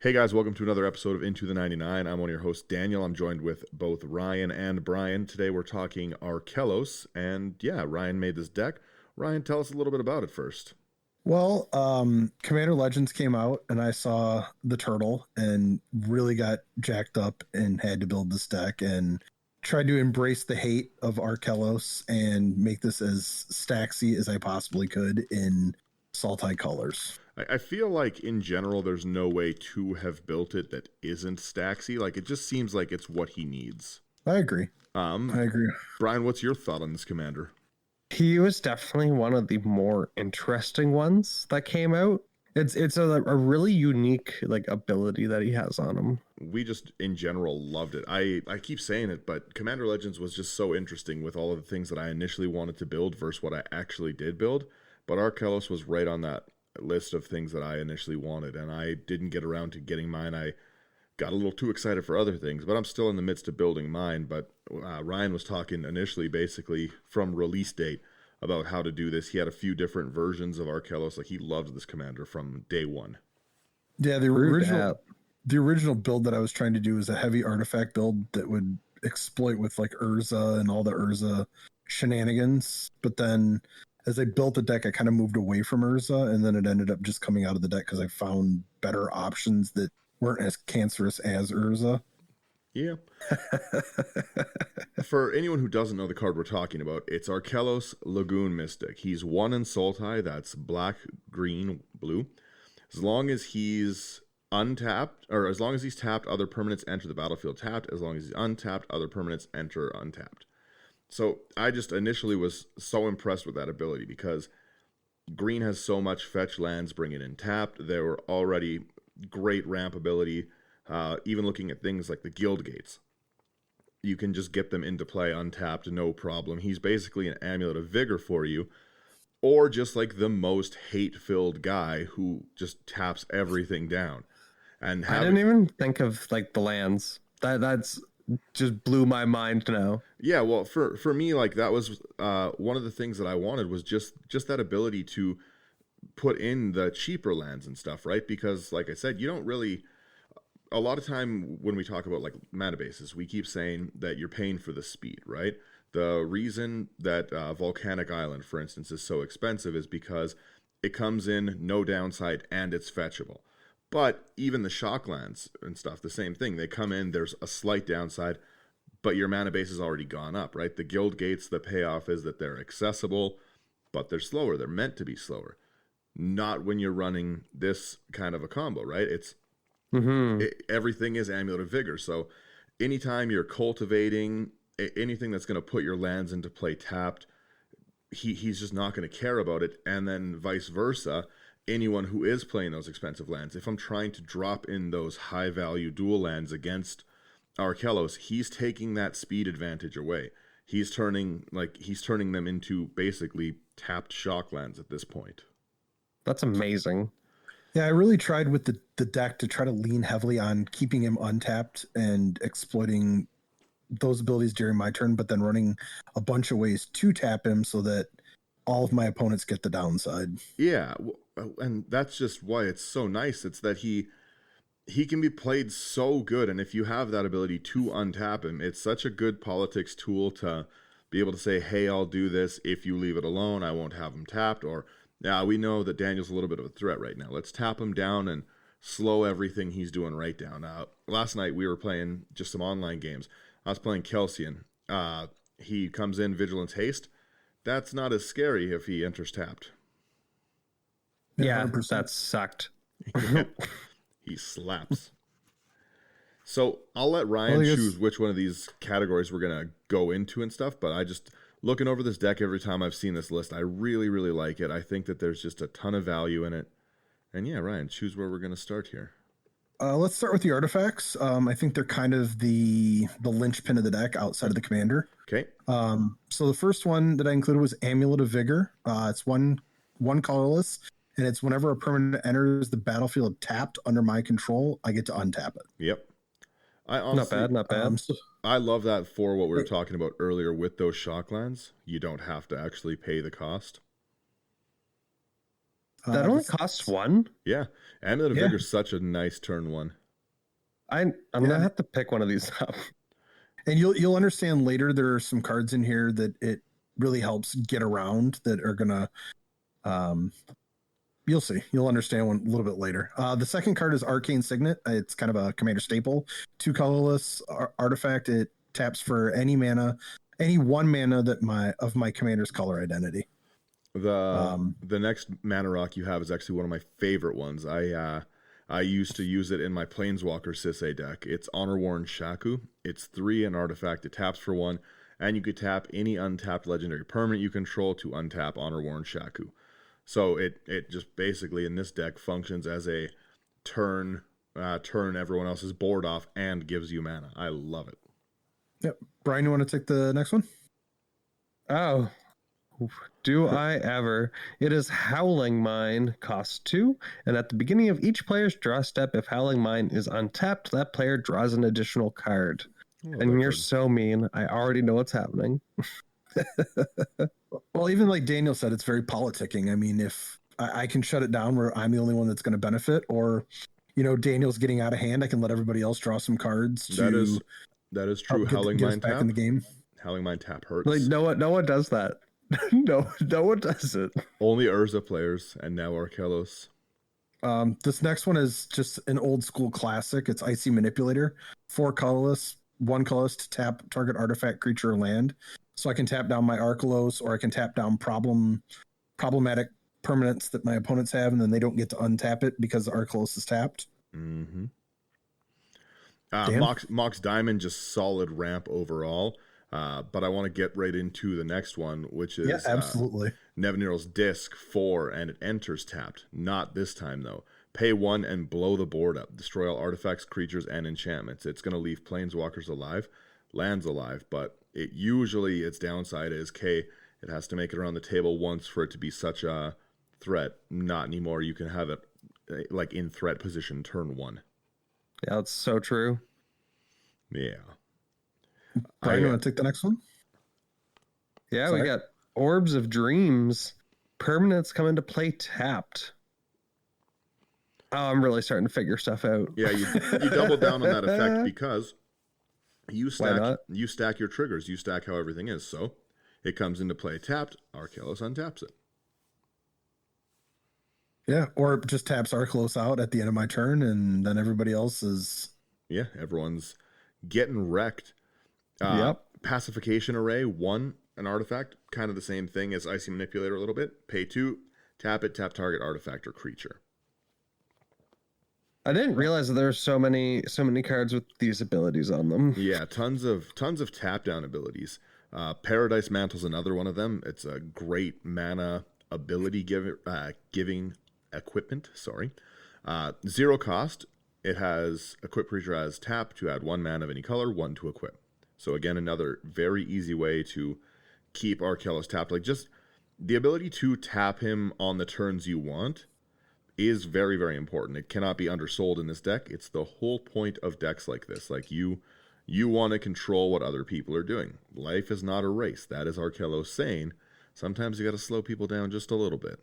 Hey guys, welcome to another episode of Into the 99. I'm one of your hosts, Daniel. I'm joined with both Ryan and Brian. Today we're talking Archelos, and yeah, Ryan made this deck. Ryan, tell us a little bit about it first. Well, Commander Legends came out and I saw the turtle and really got jacked up and had to build this deck and tried to embrace the hate of Archelos and make this as stacksy as I possibly could in sultai colors. I feel like in general there's no way to have built it that isn't Staxy. Like it just seems like it's what he needs. I agree. I agree. Brian, what's your thought on this commander? He was definitely one of the more interesting ones that came out. It's a really unique ability that he has on him. We just in general loved it. I keep saying it, but Commander Legends was just so interesting with all of the things that I initially wanted to build versus what I actually did build. But Archelos was right on that list of things that I initially wanted, and I didn't get around to getting mine. I got a little too excited for other things, but I'm still in the midst of building mine. But Ryan was talking initially, basically from release date, about how to do this. He had a few different versions of Archelos. Like he loved this commander from day one. Yeah, the original build that I was trying to do was a heavy artifact build that would exploit with like Urza and all the Urza shenanigans. But then as I built the deck, I kind of moved away from Urza, and then it ended up just coming out of the deck because I found better options that weren't as cancerous as Urza. Yeah. For anyone who doesn't know the card we're talking about, it's Archelos Lagoon Mystic. He's 1 in sultai, that's black, green, blue. As long as he's untapped, or as long as he's tapped, other permanents enter the battlefield tapped. As long as he's untapped, other permanents enter untapped. So I just initially was so impressed with that ability because green has so much fetch lands, bring it in tapped. There were already great ramp ability. Even looking at things like the guild gates, you can just get them into play untapped, no problem. He's basically an amulet of vigor for you, or just like the most hate-filled guy who just taps everything down. And I didn't even think of like the lands. That's just blew my mind now. Yeah, well, for me, like that was one of the things that I wanted was just that ability to put in the cheaper lands and stuff, right? Because like I said, you don't really. A lot of time when we talk about like mana bases, we keep saying that you're paying for the speed, right? The reason that Volcanic Island, for instance, is so expensive is because it comes in no downside and it's fetchable. But even the shock lands and stuff, the same thing. They come in, there's a slight downside, but your mana base has already gone up, right? The guild gates, the payoff is that they're accessible, but they're slower. They're meant to be slower. Not when you're running this kind of a combo, right? It's everything is Amulet of Vigor. So anytime you're cultivating anything that's going to put your lands into play tapped, he's just not going to care about it. And then vice versa, anyone who is playing those expensive lands, if I'm trying to drop in those high value dual lands against Archelos, he's taking that speed advantage away. He's turning them into basically tapped shock lands at this point. That's amazing. Yeah, I really tried with the deck to try to lean heavily on keeping him untapped and exploiting those abilities during my turn, but then running a bunch of ways to tap him so that all of my opponents get the downside. Yeah, and that's just why it's so nice. It's that he can be played so good, and if you have that ability to untap him, it's such a good politics tool to be able to say, hey, I'll do this. If you leave it alone, I won't have him tapped, or yeah, we know that Daniel's a little bit of a threat right now. Let's tap him down and slow everything he's doing right down. Last night we were playing just some online games. I was playing Kelsian. He comes in Vigilance Haste. That's not as scary if he enters tapped. Yeah, 100%. That sucked. Yeah, he slaps. So I'll let Ryan choose which one of these categories we're going to go into and stuff, but I just... Looking over this deck every time I've seen this list, I really, really like it. I think that there's just a ton of value in it. And yeah, Ryan, choose where we're going to start here. Let's start with the artifacts. I think they're kind of the linchpin of the deck outside of the commander. Okay. So the first one that I included was Amulet of Vigor. It's one colorless, and it's whenever a permanent enters the battlefield tapped under my control, I get to untap it. Yep. I honestly, not bad. I love that for what we were talking about earlier with those shock lands. You don't have to actually pay the cost. That only costs one? Yeah. Amulet of Vigor is such a nice turn one. I'm gonna have to pick one of these up. And you'll understand later there are some cards in here that it really helps get around that are gonna you'll see. You'll understand one a little bit later. The second card is Arcane Signet. It's kind of a commander staple. 2 colorless artifact. It taps for any one mana that my commander's color identity. The next mana rock you have is actually one of my favorite ones. I used to use it in my Planeswalker Sisay deck. It's Honor Worn Shaku. It's 3 an artifact. It taps for 1, and you could tap any untapped legendary permanent you control to untap Honor Worn Shaku. So it just basically in this deck functions as a turn everyone else's board off and gives you mana. I love it. Yep. Brian, you want to take the next one? Oh, do I ever? It is Howling Mine, costs 2, and at the beginning of each player's draw step, if Howling Mine is untapped, that player draws an additional card. And you're so mean. I already know what's happening. Well, even like Daniel said, it's very politicking. I mean, if I can shut it down where I'm the only one that's going to benefit, or, Daniel's getting out of hand, I can let everybody else draw some cards. That is true. Howling Mine back tap in the game. Howling Mine tap hurts. Like no one does that. no one does it. Only Urza players, and now Archelos. This next one is just an old school classic. It's Icy Manipulator. 4 colorless, 1 colorless to tap target artifact, creature, or land. So I can tap down my Archelos, or I can tap down problematic permanents that my opponents have, and then they don't get to untap it because the Archelos is tapped. Mm-hmm. Mox Diamond, just solid ramp overall. But I want to get right into the next one, which is absolutely. Nevinyrral's Disc 4, and it enters tapped. Not this time, though. Pay 1 and blow the board up. Destroy all artifacts, creatures, and enchantments. It's going to leave planeswalkers alive, lands alive, but its downside is, it has to make it around the table once for it to be such a threat. Not anymore. You can have it like in threat position turn 1. Yeah, that's so true. Yeah. Brian, you want to take the next one? Yeah, Sorry. We got Orbs of Dreams. Permanents come into play tapped. Oh, I'm really starting to figure stuff out. Yeah, you double down on that effect because you stack your triggers. You stack how everything is. So it comes into play tapped. Archelos untaps it. Yeah, or it just taps Archelos out at the end of my turn, and then everybody else is... Yeah, everyone's getting wrecked. Yep. Pacification Array, 1, an artifact. Kind of the same thing as Icy Manipulator a little bit. Pay 2, tap it, tap target artifact or creature. I didn't realize that there were so many cards with these abilities on them. Yeah, tons of tap down abilities. Paradise Mantle's another one of them. It's a great mana ability giving equipment. 0 cost. It has equip creature as tap to add 1 mana of any color, 1 to equip. So again, another very easy way to keep Archelos tapped. Like, just the ability to tap him on the turns you want is very, very important. It cannot be undersold in this deck. It's the whole point of decks like this. Like, you want to control what other people are doing. Life is not a race. That is Archelos saying sometimes you got to slow people down just a little bit.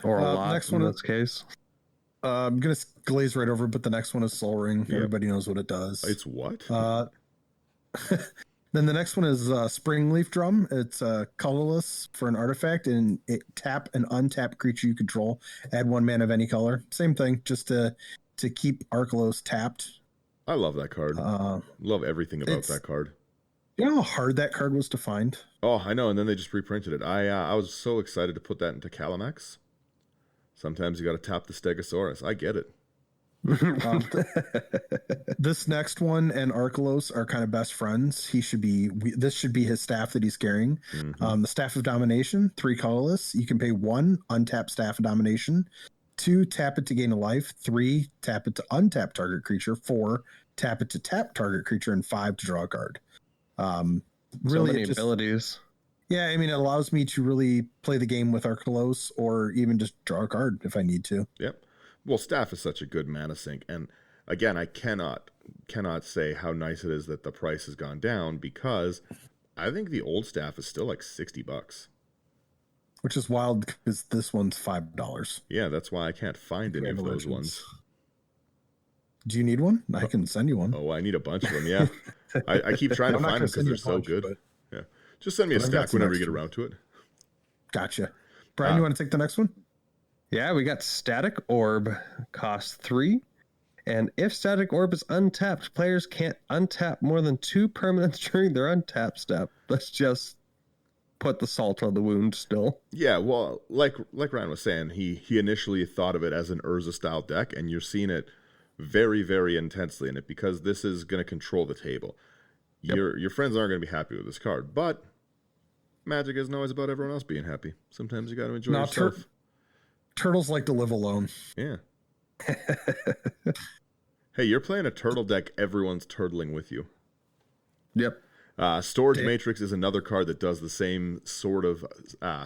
Or a lot next in one, this case. I'm going to glaze right over it, but the next one is Soul Ring. Yep. Everybody knows what it does. It's what? Then the next one is Spring Leaf Drum. It's colorless for an artifact, and it tap an untapped creature you control. Add 1 mana of any color. Same thing, just to keep Archelos tapped. I love that card. Love everything about that card. You know how hard that card was to find? Oh, I know, and then they just reprinted it. I was so excited to put that into Calamax. Sometimes you got to tap the Stegosaurus. I get it. This next one and Archelos are kind of best friends. This should be his staff that he's carrying. Mm-hmm. The Staff of Domination, 3 colorless. You can pay 1, untap Staff of Domination. 2, tap it to gain a life. 3, tap it to untap target creature. 4, tap it to tap target creature. And 5, to draw a card. Really, so many abilities. Yeah, I mean, it allows me to really play the game with Archelos, or even just draw a card if I need to. Yep. Well, Staff is such a good mana sink, and again, I cannot say how nice it is that the price has gone down, because I think the old Staff is still like $60. which is wild because this one's $5. Yeah, that's why I can't find any of those ones. Do you need one? I can send you one. Oh, I need a bunch of them. Yeah, I keep trying to find them because they're so good. Yeah, just send me a stack whenever you get around to it. Gotcha. Brian, you want to take the next one? Yeah, we got Static Orb, cost 3. And if Static Orb is untapped, players can't untap more than 2 permanents during their untap step. Let's just put the salt on the wound still. Yeah, well, like Ryan was saying, he initially thought of it as an Urza-style deck, and you're seeing it very, very intensely in it because this is going to control the table. Yep. Your friends aren't going to be happy with this card, but Magic isn't always about everyone else being happy. Sometimes you got to enjoy yourself. Turtles like to live alone. Yeah. Hey, you're playing a turtle deck. Everyone's turtling with you. Yep. Storage Matrix is another card that does the same sort of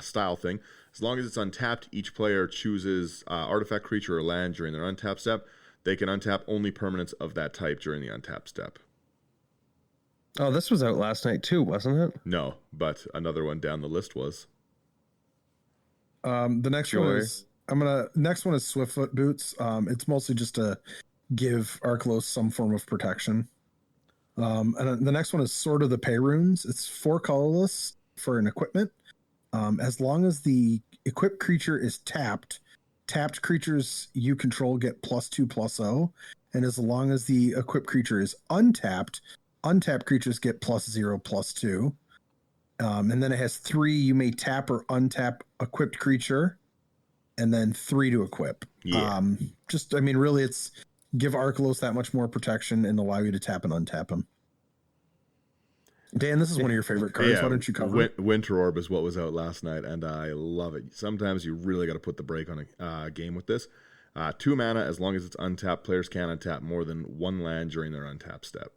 style thing. As long as it's untapped, each player chooses artifact, creature, or land during their untap step. They can untap only permanents of that type during the untap step. Oh, this was out last night too, wasn't it? No, but another one down the list was. The next one is next one is Swiftfoot Boots. It's mostly just to give Archelos some form of protection. And the next one is Sword of the Pay Runes. It's 4 colorless for an equipment. As long as the equipped creature is tapped creatures you control get +2/+0. And as long as the equipped creature is untapped creatures get +0/+2. And then it has 3, you may tap or untap equipped creature, and then 3 to equip. Yeah. Really it's give Archelos that much more protection and allow you to tap and untap him. Dan, this is one of your favorite cards. Yeah, why don't you cover it? Winter Orb is what was out last night, and I love it. Sometimes you really got to put the brake on a game with this. 2 mana, as long as it's untapped, players can't untap more than 1 land during their untap step.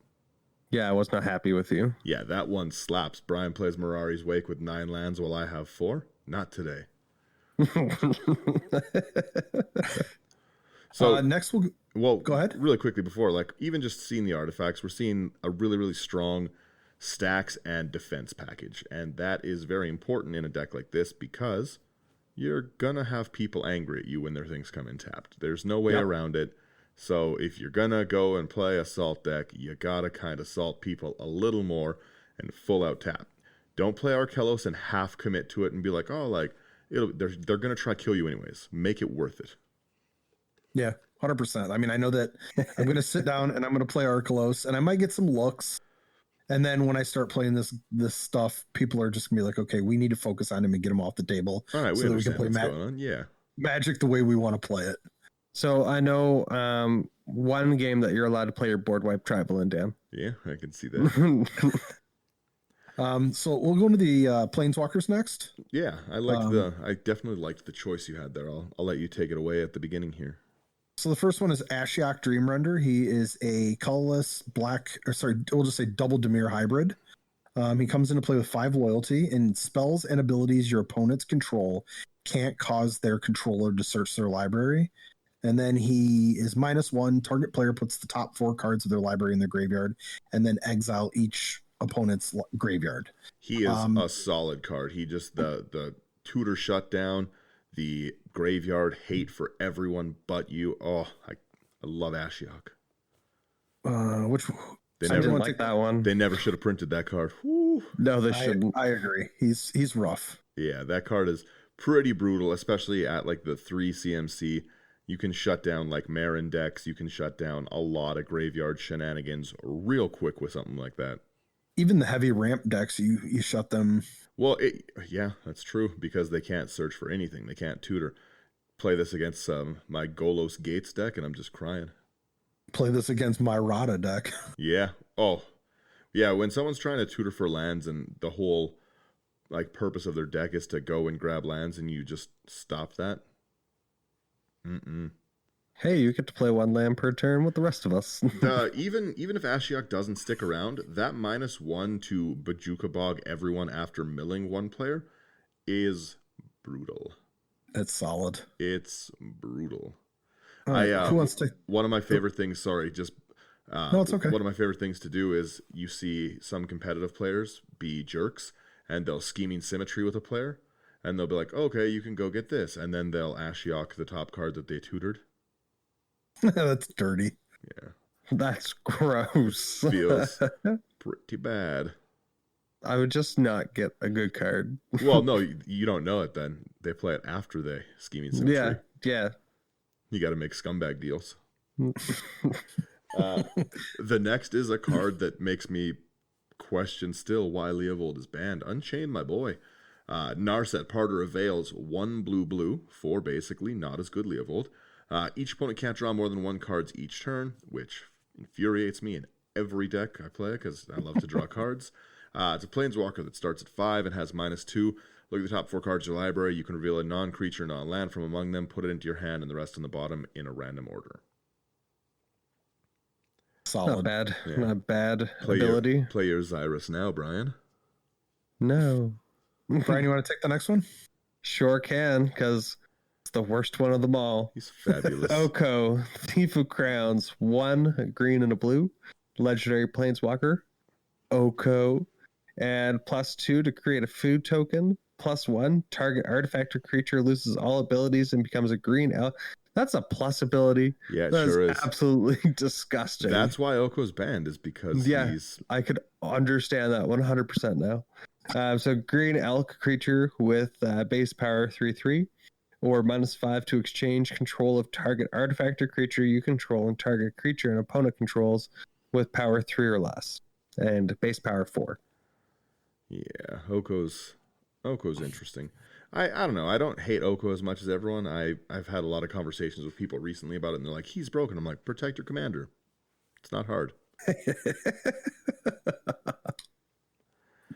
Yeah, I was not happy with you. Yeah, that one slaps. Brian plays Mirari's Wake with 9 lands while I have 4. Not today. So next go ahead. Really quickly before, even just seeing the artifacts, we're seeing a really, really strong stacks and defense package. And that is very important in a deck like this because you're going to have people angry at you when their things come in tapped. There's no way around it. So if you're going to go and play a salt deck, you got to kind of salt people a little more and full out tap. Don't play Archelos and half commit to it and be like, they're going to try to kill you anyways. Make it worth it. Yeah, 100%. I know that I'm going to sit down and I'm going to play Archelos and I might get some looks. And then when I start playing this stuff, people are just going to be like, okay, we need to focus on him and get him off the table. All right, so that we can play Magic the way we want to play it. So I know one game that you're allowed to play your board wipe tribal in, Dan. Yeah, I can see that. So we'll go into the Planeswalkers next. Yeah, I definitely liked the choice you had there. I'll let you take it away at the beginning here. So the first one is Ashiok Dreamrender. He is a colorless we'll just say double Dimir hybrid. He comes into play with 5 loyalty, and spells and abilities your opponents control can't cause their controller to search their library. And then he is -1. Target player puts the top 4 cards of their library in their graveyard, and then exile each opponent's graveyard. He is a solid card. He just the tutor shutdown, the graveyard hate for everyone but you. Oh, I love Ashiok. Didn't like that one. They never should have printed that card. Whew. No, they shouldn't. I agree. He's rough. Yeah, that card is pretty brutal, especially at the 3 CMC. You can shut down Marin decks. You can shut down a lot of graveyard shenanigans real quick with something like that. Even the heavy ramp decks, you shut them. Well, yeah, that's true because they can't search for anything. They can't tutor. Play this against my Golos Gates deck, and I'm just crying. Play this against my Rada deck. Yeah. Oh, yeah. When someone's trying to tutor for lands and the whole purpose of their deck is to go and grab lands, and you just stop that. Hey, you get to play 1 land per turn with the rest of us. Even if Ashiok doesn't stick around, that -1 to Bajuka Bog everyone after milling 1 player is brutal. It's solid. It's brutal. Who wants to? One of my favorite things. Sorry, just no, it's okay. One of my favorite things to do is you see some competitive players be jerks, and they'll scheming symmetry with a player, and they'll be like, okay, you can go get this. And then they'll Ashiok the top card that they tutored. That's dirty. Yeah. That's gross. Feels pretty bad. I would just not get a good card. Well, no, you don't know it then. They play it after they Scheming Symmetry. Yeah. You got to make scumbag deals. The next is a card that makes me question still why Leovold is banned. Unchained, my boy. Narset Parter Avails 1 blue, 4 basically, not as good Leovold. Each opponent can't draw more than 1 cards each turn, which infuriates me in every deck I play because I love to draw cards. It's a Planeswalker that starts at 5 and has -2. Look at the top 4 cards of your library. You can reveal a non-creature, non-land from among them, put it into your hand, and the rest on the bottom in a random order. Solid. Not bad. Yeah. Not bad ability. Play your Xyrus now, Brian. No. Brian, you want to take the next one? Sure can, because it's the worst one of them all. He's fabulous. Oko, Thief of Crowns, 1 green and a blue. Legendary Planeswalker. Oko. And +2 to create a food token. +1, target artifact or creature loses all abilities and becomes a green elf. That's a plus ability. Yeah, it That sure is. Absolutely disgusting. That's why Oko's banned, is because he's... I could understand that 100% now. So green elk creature with base power 3/3 or -5 to exchange control of target artifact or creature you control and target creature and opponent controls with power 3 or less and base power 4. Yeah, Oko's interesting. I don't know. I don't hate Oko as much as everyone. I've had a lot of conversations with people recently about it, and they're like, he's broken. I'm like, protect your commander. It's not hard.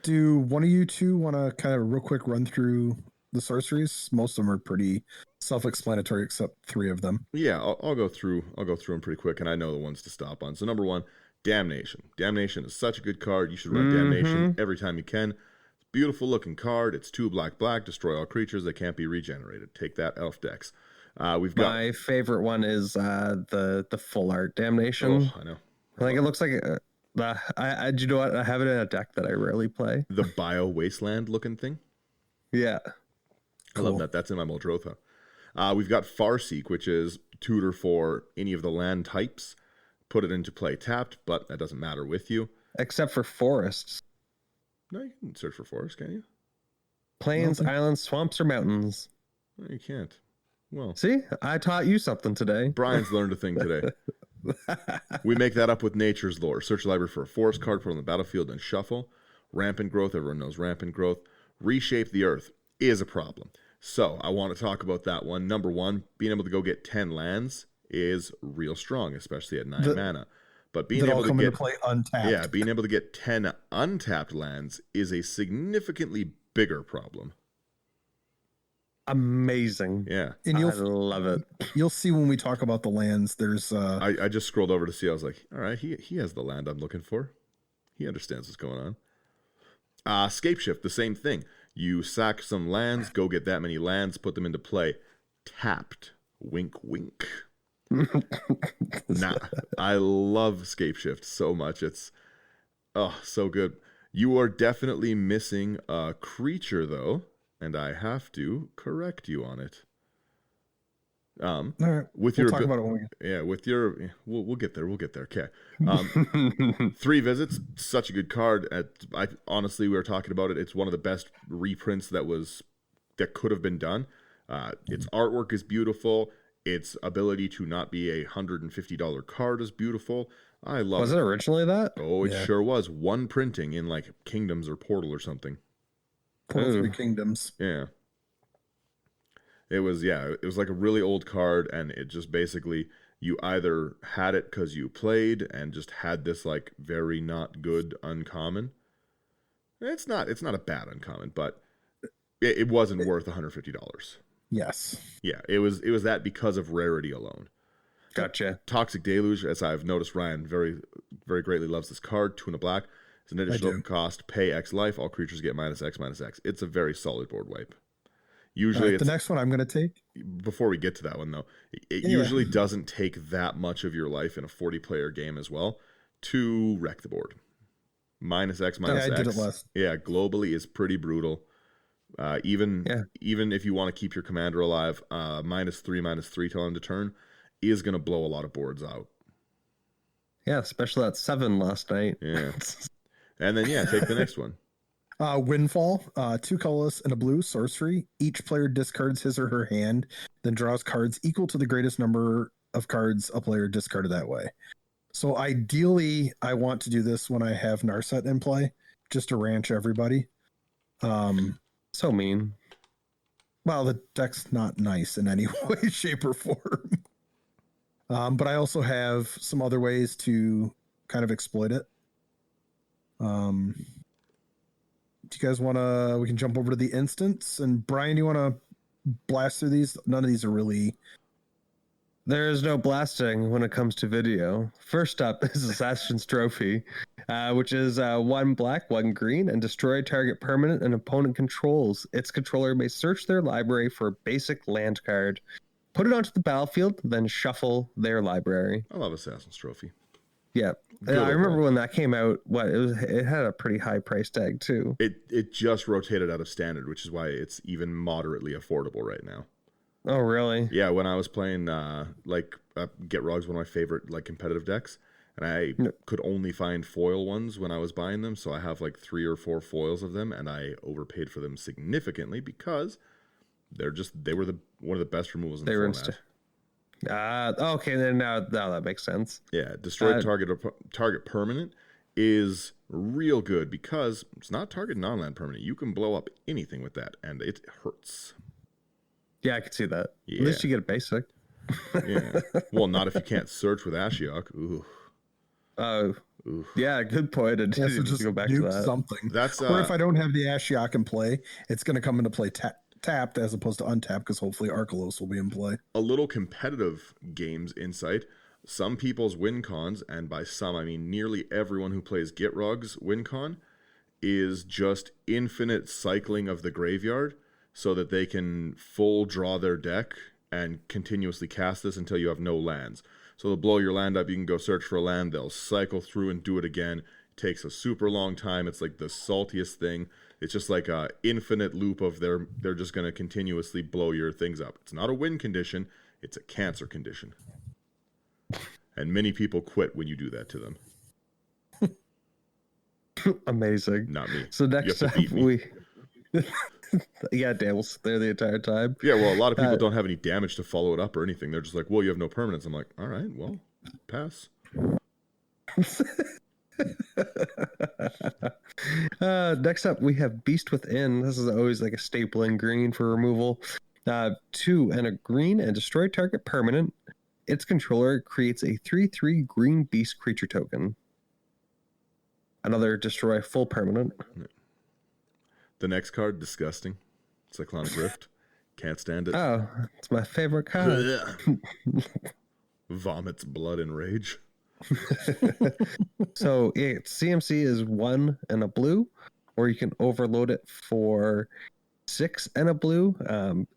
Do one of you two want to kind of real quick run through the sorceries? Most of them are pretty self-explanatory, except 3 of them. Yeah, I'll go through them pretty quick, and I know the ones to stop on. So number 1, Damnation. Damnation is such a good card. You should run Damnation every time you can. Beautiful looking card. It's 2 black, destroy all creatures that can't be regenerated. Take that, elf decks. We've got My favorite one is the full art Damnation. Oh, I know. Like it looks like I do you know what? I have it in a deck that I rarely play. The Bio Wasteland looking thing. Yeah. I love that. That's in my Muldrotha. We've got Farseek, which is tutor for any of the land types. Put it into play tapped, but that doesn't matter with you. Except for forests. No, you can search for forest, can you? Plains, islands, swamps, or mountains. No, you can't. Well, See, I taught you something today. Brian's learned a thing today. We make that up with Nature's Lore. Search the library for a forest card, put it on the battlefield, and shuffle. Rampant growth, everyone knows rampant growth. Reshape the earth is a problem. So I want to talk about that one. Number 1, being able to go get 10 lands is real strong, especially at 9 mana. But being able to get play untapped. Yeah, being able to get 10 untapped lands is a significantly bigger problem. Amazing. Yeah. And I love it. You'll see when we talk about the lands, there's I just scrolled over to see. I was like, all right, he has the land I'm looking for. He understands what's going on. Scapeshift, the same thing. You sack some lands, go get that many lands, put them into play. Tapped. Wink, wink. Nah, I love Scapeshift so much. It's so good. You are definitely missing a creature though, and I have to correct you on it. all right. With We'll your talk about it when we get. with your we'll get there. Okay. 3 visits, such a good card. Honestly, we were talking about it. It's one of the best reprints that could have been done. Its artwork is beautiful. Its ability to not be a $150 card is beautiful. I love it. Was it originally that? Oh, it sure was. 1 printing in like Kingdoms or Portal or something. Portal 3 Kingdoms. Yeah. It was like a really old card, and it just basically, you either had it because you played and just had this like very not good uncommon. It's not a bad uncommon, but it wasn't worth $150. Yes. Yeah, it was that because of rarity alone. Gotcha. Toxic Deluge, as I've noticed, Ryan very, very greatly loves this card. 2 and a black. It's an additional cost. Pay X life. All creatures get -X. It's a very solid board wipe. Usually, the next one I'm going to take. Before we get to that one, though, it usually doesn't take that much of your life in a 40-player game as well to wreck the board. -X. I did it last. Yeah, globally is pretty brutal. Even if you want to keep your commander alive, -3/-3 till end of turn is going to blow a lot of boards out. Yeah, especially that 7 last night. Yeah. And then, take the next one. Windfall, 2 colorless and a blue sorcery. Each player discards his or her hand, then draws cards equal to the greatest number of cards a player discarded that way. So ideally, I want to do this when I have Narset in play, just to ranch everybody. So mean. Well, the deck's not nice in any way, shape, or form. But I also have some other ways to kind of exploit it. Do you guys want to? We can jump over to the instance. And Brian, you want to blast through these? None of these are really. There is no blasting when it comes to video. First up is Assassin's Trophy, which is 1 black, 1 green, and destroy a target permanent an opponent controls. Its controller may search their library for a basic land card, put it onto the battlefield, then shuffle their library. I love Assassin's Trophy. Yeah. I remember when that came out, it had a pretty high price tag too. It just rotated out of standard, which is why it's even moderately affordable right now. Oh, really? Yeah, when I was playing Get Rog's one of my favorite competitive decks, and I could only find foil ones when I was buying them, so I have 3 or 4 foils of them, and I overpaid for them significantly because they were one of the best removals in the format. Okay, then now that makes sense. Yeah, destroy target permanent is real good because it's not target non-land permanent. You can blow up anything with that, and it hurts. Yeah, I could see that. Yeah. At least you get a basic. Yeah. Well, not if you can't search with Ashiok. Ooh. Yeah, good point. I so just go back to that. Something. That's or if I don't have the Ashiok in play, it's going to come into play tapped as opposed to untapped because hopefully Archelos will be in play. A little competitive games insight. Some people's win cons, and by some I mean nearly everyone who plays Gitrog's win con, is just infinite cycling of the graveyard so that they can full draw their deck and continuously cast this until you have no lands. So they'll blow your land up, you can go search for a land, they'll cycle through and do it again. It takes a super long time. It's like the saltiest thing. It's just like a infinite loop of they're just going to continuously blow your things up. It's not a win condition, it's a cancer condition. And many people quit when you do that to them. Amazing. Not me. So next up yeah, Dan will sit there the entire time. Yeah, well, a lot of people don't have any damage to follow it up or anything. They're just like, well, you have no permanence. I'm like, all right, well, pass. Next up, we have Beast Within. This is always like a staple in green for removal. 2 and a green and destroy target permanent. Its controller creates a 3/3 green beast creature token. Another destroy full permanent. The next card, disgusting. Cyclonic Rift. Can't stand it. Oh, it's my favorite card. Vomits blood and rage. So its CMC is 1 and a blue, or you can overload it for 6 and a blue.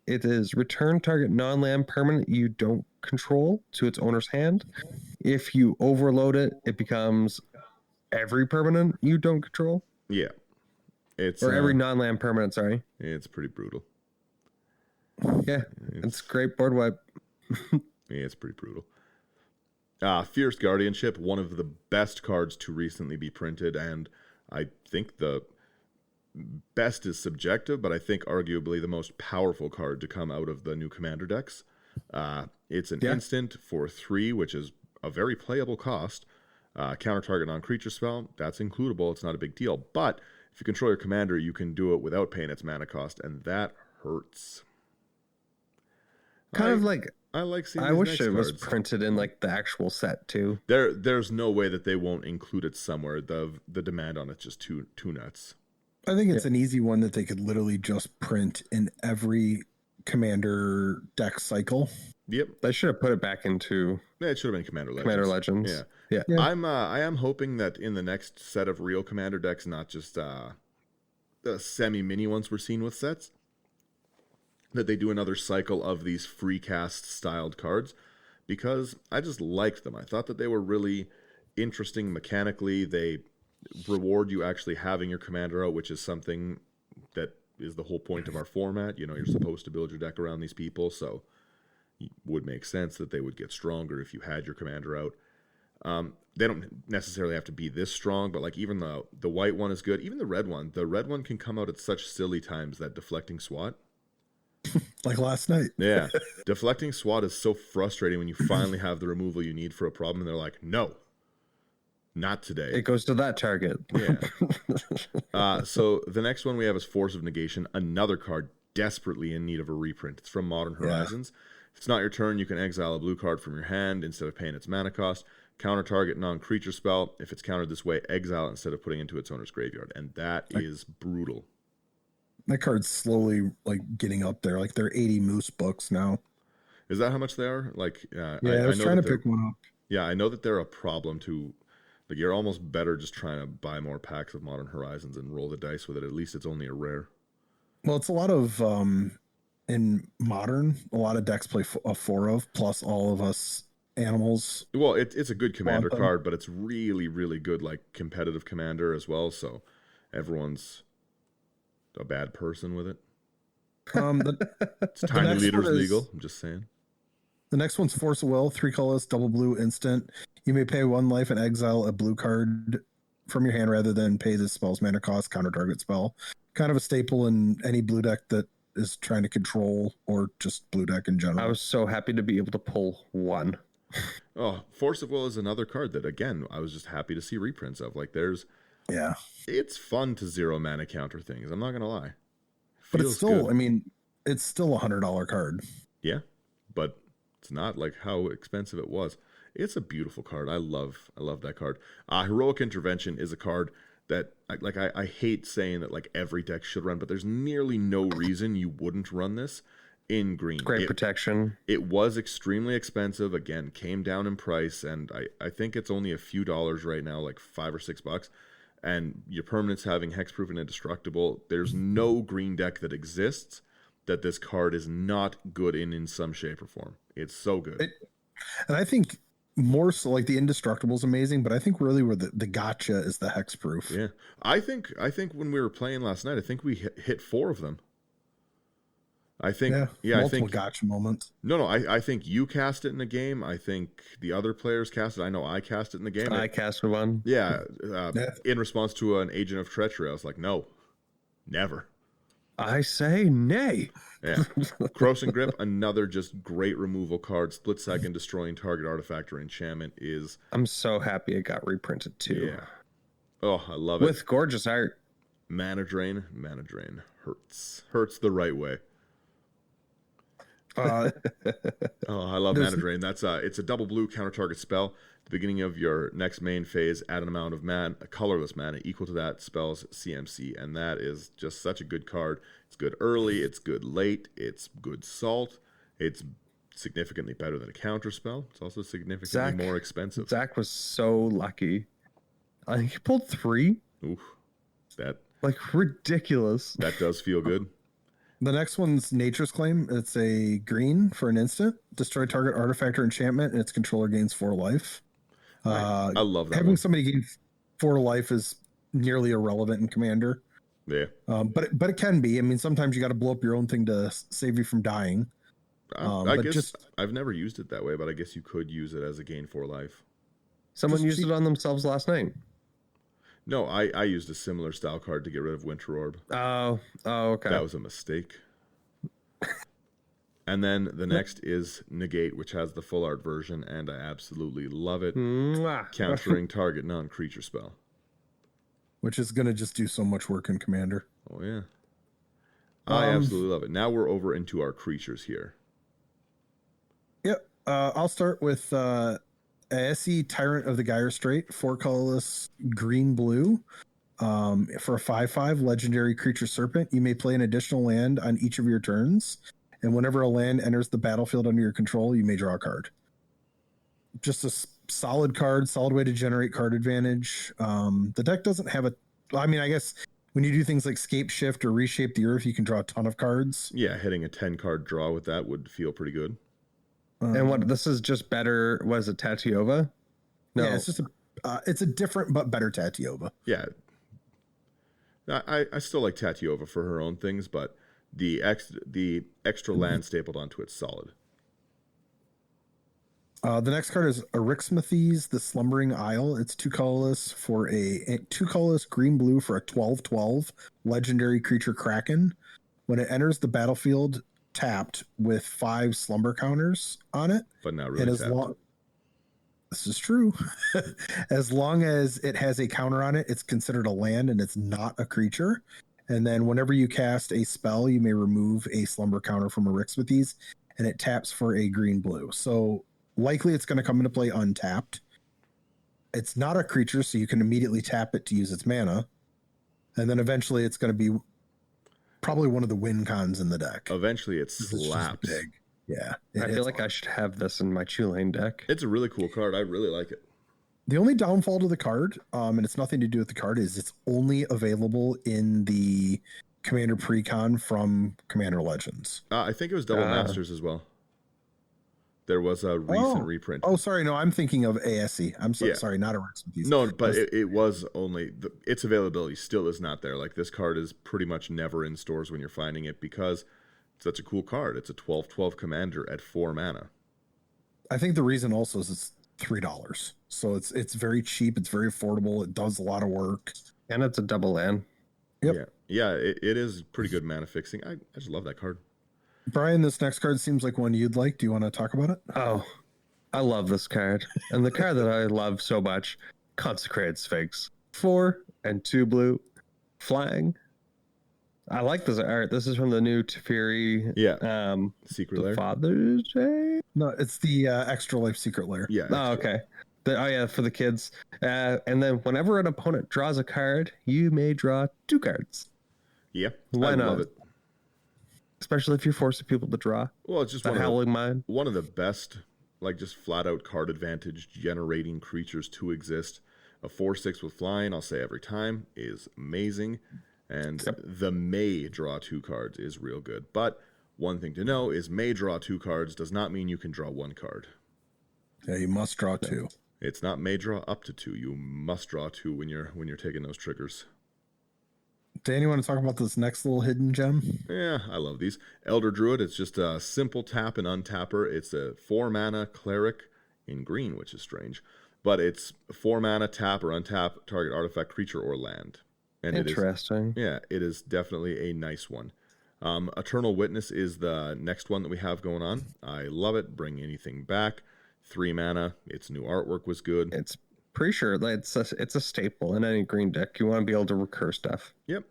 It is return target non-land permanent you don't control to its owner's hand. If you overload it, it becomes every permanent you don't control. Yeah. Or every non-land permanent, sorry. It's pretty brutal. Yeah, it's great board wipe. Yeah, it's pretty brutal. Fierce Guardianship, one of the best cards to recently be printed, and I think the best is subjective, but I think arguably the most powerful card to come out of the new commander decks. It's an instant for 3, which is a very playable cost. Counter target non-creature spell, that's includable, it's not a big deal, but if you control your commander, you can do it without paying its mana cost, and that hurts. I like seeing I these wish next it was cards. printed in like the actual set too. There's no way that they won't include it somewhere. The demand on it's just too nuts. I think it's an easy one that they could literally just print in every commander deck cycle. Yep. They should have put it back into It should have been Commander Legends. Commander Legends. Yeah. Yeah. I am hoping that in the next set of real commander decks, not just the semi-mini ones we're seeing with sets, that they do another cycle of these free cast styled cards, because I just liked them. I thought that they were really interesting mechanically. They reward you actually having your commander out, which is something that is the whole point of our format. You know, you're supposed to build your deck around these people, so it would make sense that they would get stronger if you had your commander out. They don't necessarily have to be this strong, but like even the white one is good. Even the red one can come out at such silly times, that deflecting SWAT. Like last night. Yeah. Deflecting SWAT is so frustrating when you finally have the removal you need for a problem and they're like, no, not today. It goes to that target. Yeah. So the next one we have is Force of Negation, another card desperately in need of a reprint. It's from Modern Horizons. If it's not your turn, you can exile a blue card from your hand instead of paying its mana cost. Counter target non-creature spell. If it's countered this way, exile instead of putting it into its owner's graveyard. And that is brutal. My card's slowly like getting up there. Like they're 80 moose books now. Is that how much they are? Like, I was trying to pick one up. Yeah, I know that they're a problem too. Like, you're almost better just trying to buy more packs of Modern Horizons and roll the dice with it. At least it's only a rare. Well, it's a lot of in Modern, a lot of decks play a 4 of, plus all of us animals. Well, it's a good commander card, but it's really, really good, like, competitive commander as well. So everyone's a bad person with it. It's tiny leaders legal. I'm just saying. The next one's Force of Will, 3 colors, double blue, instant. You may pay 1 life and exile a blue card from your hand rather than pay the spell's mana cost, counter target spell. Kind of a staple in any blue deck that is trying to control, or just blue deck in general. I was so happy to be able to pull 1. Oh, Force of Will is another card that, again, I was just happy to see reprints of. Like, it's fun to 0 mana counter things. I'm not going to lie. But it's still, good. I mean, it's still $100 card. Yeah, but it's not like how expensive it was. It's a beautiful card. I love that card. Heroic Intervention is a card that, I hate saying that like every deck should run, but there's nearly no reason you wouldn't run this in green. Great protection. It was extremely expensive. Again, came down in price, and I think it's only a few dollars right now, like $5 or $6. And your permanents having hexproof and indestructible. There's no green deck that exists that this card is not good in some shape or form. It's so good. And I think more so, like the indestructible is amazing, but I think really where the gotcha is the hexproof. Yeah, I think when we were playing last night, I think we hit 4 of them. I think, multiple I think gotcha moments. No, I think you cast it in the game. I think the other players cast it. I know I cast it in the game. I casted one. Yeah, in response to an Agent of Treachery, I was like, no, never. I say nay. Yeah, Corrosive Grip, another just great removal card. Split second, destroying target artifact or enchantment is. I'm so happy it got reprinted too. Yeah. Oh, I love it with gorgeous art. Mana drain hurts the right way. I love Mana Drain. That's it's a double blue counter target spell. At the beginning of your next main phase, add an amount of colorless mana equal to that spell's CMC, and that is just such a good card. It's good early, it's good late, it's good salt, it's significantly better than a counter spell. It's also significantly more expensive. Zach was so lucky. I think he pulled 3. Oof, that like ridiculous. That does feel good. The next one's Nature's Claim. It's a green for an instant. Destroy target artifact or enchantment, and its controller gains 4 life. I love that. Having somebody gain 4 life is nearly irrelevant in Commander. Yeah. But it can be. I mean, sometimes you got to blow up your own thing to save you from dying. I guess I've never used it that way, but I guess you could use it as a gain 4 life. Someone used it on themselves last night. No, I used a similar style card to get rid of Winter Orb. Oh, okay. That was a mistake. And then the next is Negate, which has the full art version, and I absolutely love it. Countering target non-creature spell. Which is going to just do so much work in Commander. Oh, yeah. I absolutely love it. Now we're over into our creatures here. Yep. I'll start with SE Tyrant of the Gyre Strait, 4 colorless green-blue. For a 5/5 legendary creature serpent, you may play an additional land on each of your turns. And whenever a land enters the battlefield under your control, you may draw a card. Just a solid card, solid way to generate card advantage. The deck doesn't have I guess when you do things like Scape Shift or Reshape the Earth, you can draw a ton of cards. Yeah, hitting a 10-card draw with that would feel pretty good. And what this is just better, was it Tatiova? No. Yeah, it's just it's a different but better Tatiova. Yeah. I still like Tatiova for her own things, but the extra land stapled onto it's solid. The next card is Arixmathes, the Slumbering Isle. It's 2 colorless for a 2 colorless green blue for a 12/12 legendary creature Kraken. When it enters the battlefield, tapped with 5 slumber counters on it. But not really tapped. This is true. As long as it has a counter on it, it's considered a land and it's not a creature. And then whenever you cast a spell, you may remove a slumber counter from Arixmathes, and it taps for a green blue. So likely it's going to come into play untapped. It's not a creature, so you can immediately tap it to use its mana. And then eventually it's going to be probably one of the win cons in the deck. Eventually it slaps. Big. Yeah. I feel like I should have this in my Tulane deck. It's a really cool card. I really like it. The only downfall to the card, and it's nothing to do with the card, is it's only available in the Commander Precon from Commander Legends. I think it was Double Masters as well. There was a recent reprint. Oh, sorry. No, I'm thinking of ASE. I'm sorry, not Arixmathes. No, but it was only... its availability still is not there. Like, this card is pretty much never in stores when you're finding it because it's such a cool card. It's a 12/12 commander at 4 mana. I think the reason also is it's $3. So it's very cheap. It's very affordable. It does a lot of work. And it's a double land. Yep. Yeah, it is pretty good mana fixing. I just love that card. Brian, this next card seems like one you'd like. Do you want to talk about it? Oh, I love this card. And the card that I love so much, Consecrated Sphinx. 4 and 2 blue, flying. I like this art. This is from the new Teferi. Yeah. Secret Lair. Father's Day? No, it's the Extra Life Secret Lair. Yeah. Oh, okay. For the kids. And then whenever an opponent draws a card, you may draw 2 cards. Yeah. Why not? Love it. Especially if you're forcing people to draw. Well, it's just the Howling Mine. One of the best, like, just flat out card advantage generating creatures to exist. A 4/6 with flying, I'll say every time, is amazing. And the may draw 2 cards is real good. But one thing to know is may draw 2 cards does not mean you can draw 1 card. Yeah, you must draw 2. It's not may draw up to 2. You must draw 2 when you're taking those triggers. Dan, you want to talk about this next little hidden gem? Yeah, I love these. Elder Druid, it's just a simple tap and untapper. It's a 4 mana cleric in green, which is strange. But it's 4 mana, tap or untap, target artifact, creature, or land. And interesting. It is definitely a nice one. Eternal Witness is the next one that we have going on. I love it. Bring anything back. 3 mana. Its new artwork was good. It's pretty sure it's a staple in any green deck. You want to be able to recur stuff. Yep.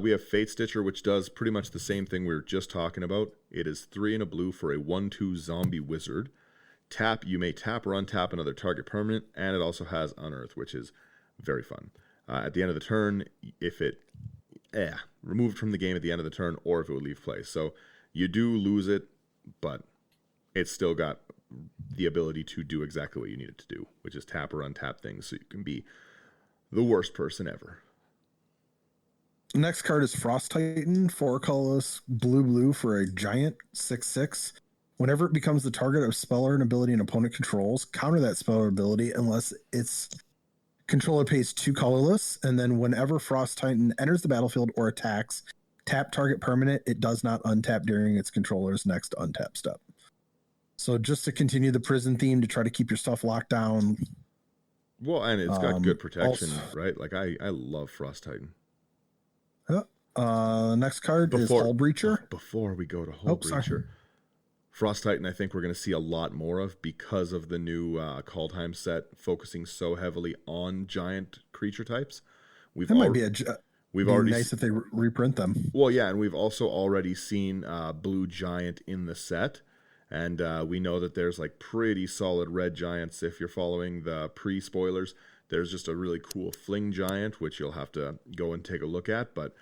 We have Fate Stitcher, which does pretty much the same thing we were just talking about. It is 3 and a blue for a 1/2 zombie wizard. Tap, you may tap or untap another target permanent, and it also has Unearth, which is very fun. At the end of the turn, if it removed from the game at the end of the turn, or if it would leave play. So you do lose it, but it's still got the ability to do exactly what you need it to do, which is tap or untap things so you can be the worst person ever. Next card is Frost Titan, 4 colorless, blue for a giant 6/6. Whenever it becomes the target of spell or an ability an opponent controls, counter that spell or ability unless its controller pays 2 colorless, and then whenever Frost Titan enters the battlefield or attacks, tap target permanent, it does not untap during its controller's next untap step. So just to continue the prison theme, to try to keep your stuff locked down. Well, and it's got good protection, right? Like, I love Frost Titan. Next card is Hull Breacher. Before we go to Hull Breacher, Frost Titan, I think we're going to see a lot more of because of the new Kaldheim set focusing so heavily on giant creature types. We've already nice if they reprint them. Well, yeah, and we've also already seen Blue Giant in the set, and we know that there's like pretty solid red giants. If you're following the pre-spoilers, there's just a really cool Fling Giant, which you'll have to go and take a look at, but